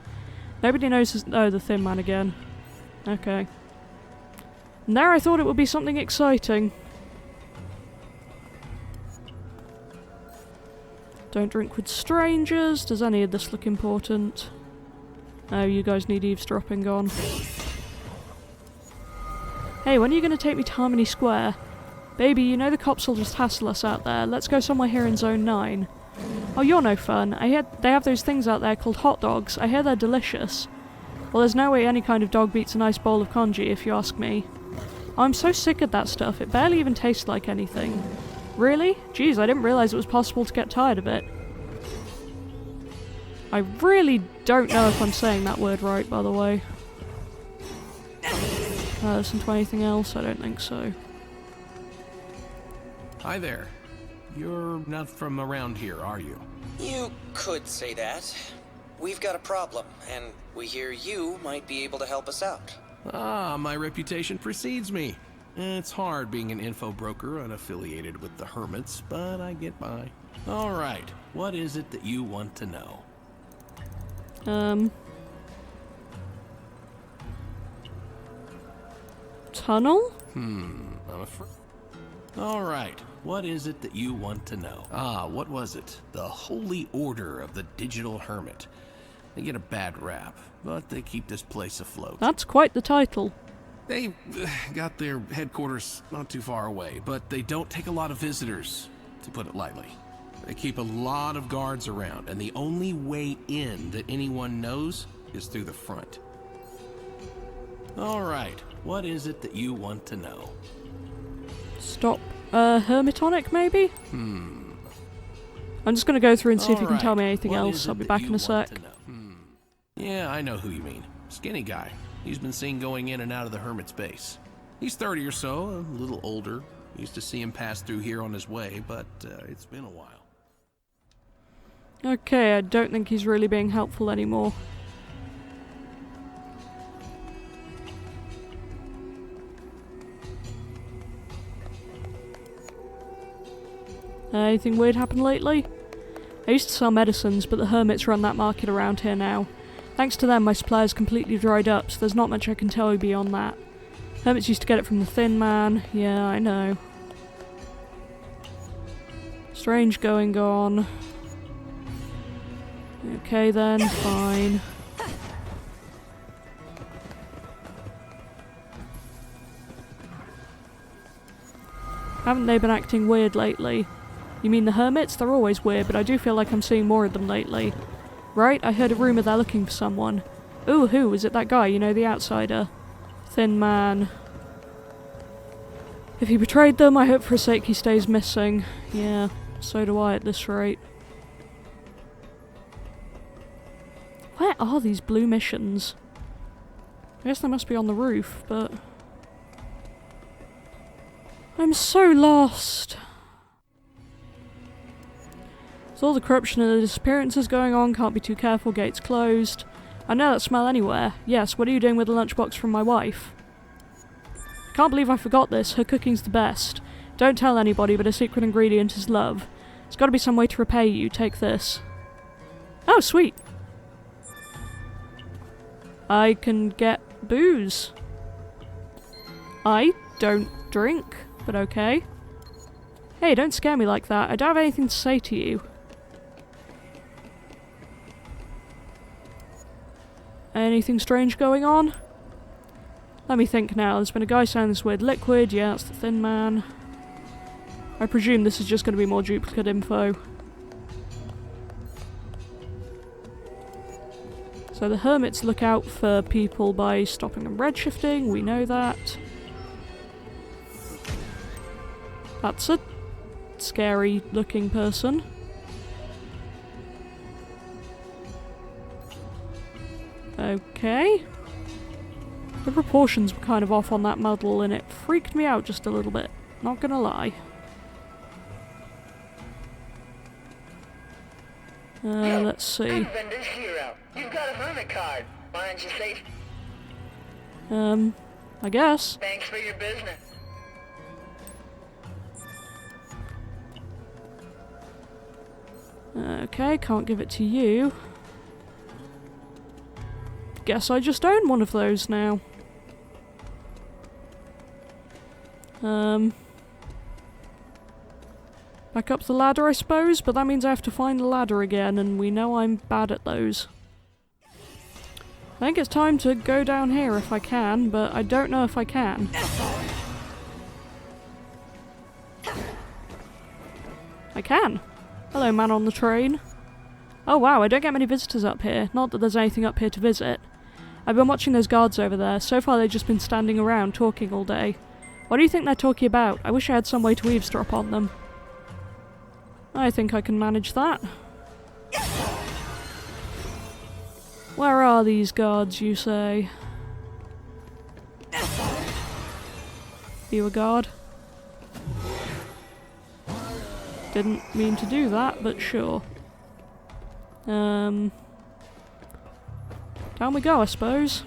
Nobody knows his— oh, the thin man again. Okay. And there I thought it would be something exciting. Don't drink with strangers. Does any of this look important? Oh, you guys need eavesdropping on. Hey, when are you going to take me to Harmony Square? Baby, you know the cops will just hassle us out there. Let's go somewhere here in Zone 9. Oh, you're no fun. I hear they have those things out there called hot dogs. I hear they're delicious. Well, there's no way any kind of dog beats a nice bowl of congee, if you ask me. Oh, I'm so sick of that stuff. It barely even tastes like anything. Really? Jeez, I didn't realise it was possible to get tired of it. I really don't know if I'm saying that word right, by the way. Listen to anything else? I don't think so. Hi there. You're not from around here, are you? You could say that. We've got a problem, and we hear you might be able to help us out. Ah, my reputation precedes me. It's hard being an info broker unaffiliated with the hermits, but I get by. Alright, what is it that you want to know? Tunnel? I'm afraid. Alright, what is it that you want to know? Ah, what was it? The Holy Order of the Digital Hermit. They get a bad rap, but they keep this place afloat. That's quite the title. They got their headquarters not too far away, but they don't take a lot of visitors, to put it lightly. They keep a lot of guards around, and the only way in that anyone knows is through the front. Alright, what is it that you want to know? Stop. Hermitonic, maybe? I'm just gonna go through and see if you can tell me anything else. I'll be back in a sec. Yeah, I know who you mean. Skinny guy. He's been seen going in and out of the hermit's base. He's 30 or so, a little older. Used to see him pass through here on his way, but it's been a while. Okay, I don't think he's really being helpful anymore. Anything weird happened lately? I used to sell medicines, but the hermits run that market around here now. Thanks to them, my supply is completely dried up, so there's not much I can tell you beyond that. Hermits used to get it from the Thin Man. Yeah, I know. Strange going on. Okay then, fine. Haven't they been acting weird lately? You mean the hermits? They're always weird, but I do feel like I'm seeing more of them lately. Right? I heard a rumour they're looking for someone. Ooh, who? Is it that guy, you know, the outsider? Thin Man. If he betrayed them, I hope for his sake he stays missing. Yeah, so do I at this rate. Where are these blue missions? I guess they must be on the roof, but... I'm so lost! With all the corruption and the disappearances going on, can't be too careful, gates closed. I know that smell anywhere. Yes, what are you doing with the lunchbox from my wife? Can't believe I forgot this, her cooking's the best. Don't tell anybody, but her secret ingredient is love. There's gotta be some way to repay you, take this. Oh, sweet! I can get booze. I don't drink, but okay. Hey, don't scare me like that, I don't have anything to say to you. Anything strange going on? Let me think now. There's been a guy selling this weird liquid. Yeah, that's the Thin Man. I presume this is just going to be more duplicate info. So the hermits look out for people by stopping them redshifting. We know that. That's a scary looking person. Okay. The proportions were kind of off on that model and it freaked me out just a little bit, not gonna lie. Let's see. Vendor's hero. You've got a hermit card. Mine's your safe. I guess. Thanks for your business. Okay, can't give it to you. Guess I just own one of those now. Back up the ladder, I suppose, but that means I have to find the ladder again, and we know I'm bad at those. I think it's time to go down here if I can, but I don't know if I can. I can. Hello, man on the train. Oh wow, I don't get many visitors up here. Not that there's anything up here to visit. I've been watching those guards over there. So far they've just been standing around talking all day. What do you think they're talking about? I wish I had some way to eavesdrop on them. I think I can manage that. Where are these guards, you say? You a guard? Didn't mean to do that, but sure. Down we go, I suppose.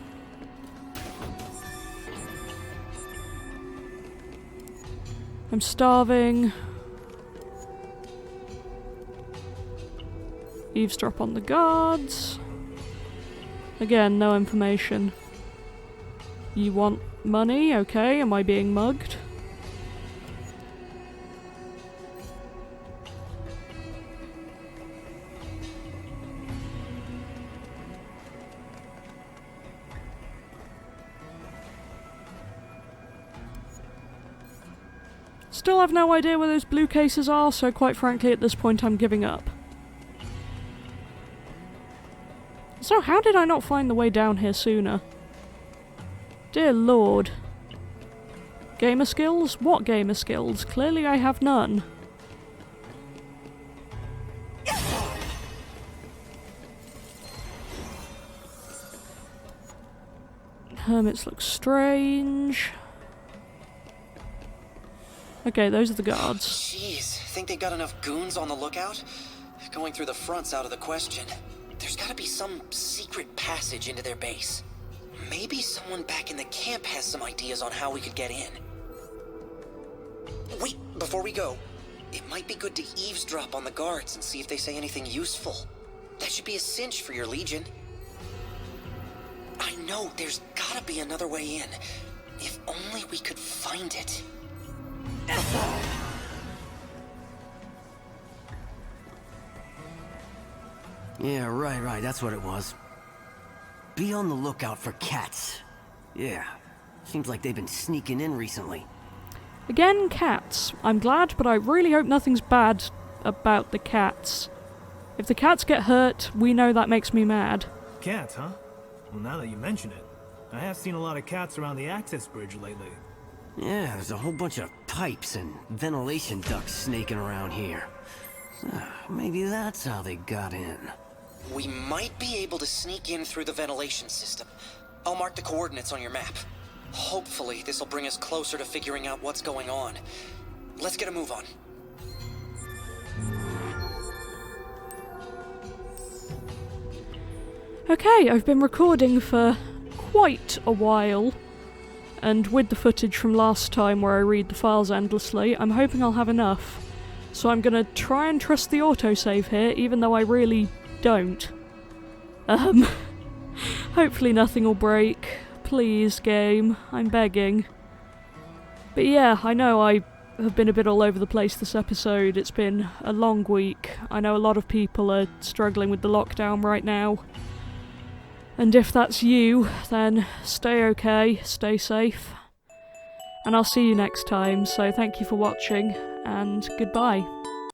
I'm starving. Eavesdrop on the guards. Again, no information. You want money? Okay, am I being mugged? Still have no idea where those blue cases are, so quite frankly at this point I'm giving up. So how did I not find the way down here sooner? Dear lord. Gamer skills? What gamer skills? Clearly I have none. Hermits look strange. Okay, those are the guards. Jeez, think they got enough goons on the lookout? Going through the front's out of the question. There's gotta be some secret passage into their base. Maybe someone back in the camp has some ideas on how we could get in. Wait, before we go, It might be good to eavesdrop on the guards and see if they say anything useful. That should be a cinch for your Legion. I know, there's gotta be another way in. If only we could find it. Yeah, right, that's what it was. Be on the lookout for cats. Yeah, seems like they've been sneaking in recently. Again, cats. I'm glad, but I really hope nothing's bad about the cats. If the cats get hurt, we know that makes me mad. Cats, huh? Well, now that you mention it, I have seen a lot of cats around the access bridge lately. Yeah, there's a whole bunch of pipes and ventilation ducts snaking around here. Maybe that's how they got in. We might be able to sneak in through the ventilation system. I'll mark the coordinates on your map. Hopefully, this will bring us closer to figuring out what's going on. Let's get a move on. Okay, I've been recording for quite a while, and with the footage from last time where I read the files endlessly, I'm hoping I'll have enough. So I'm gonna try and trust the autosave here, even though I really don't. Hopefully nothing will break. Please, game. I'm begging. But yeah, I know I have been a bit all over the place this episode. It's been a long week. I know a lot of people are struggling with the lockdown right now. And if that's you, then stay okay, stay safe. And I'll see you next time, so thank you for watching, and goodbye.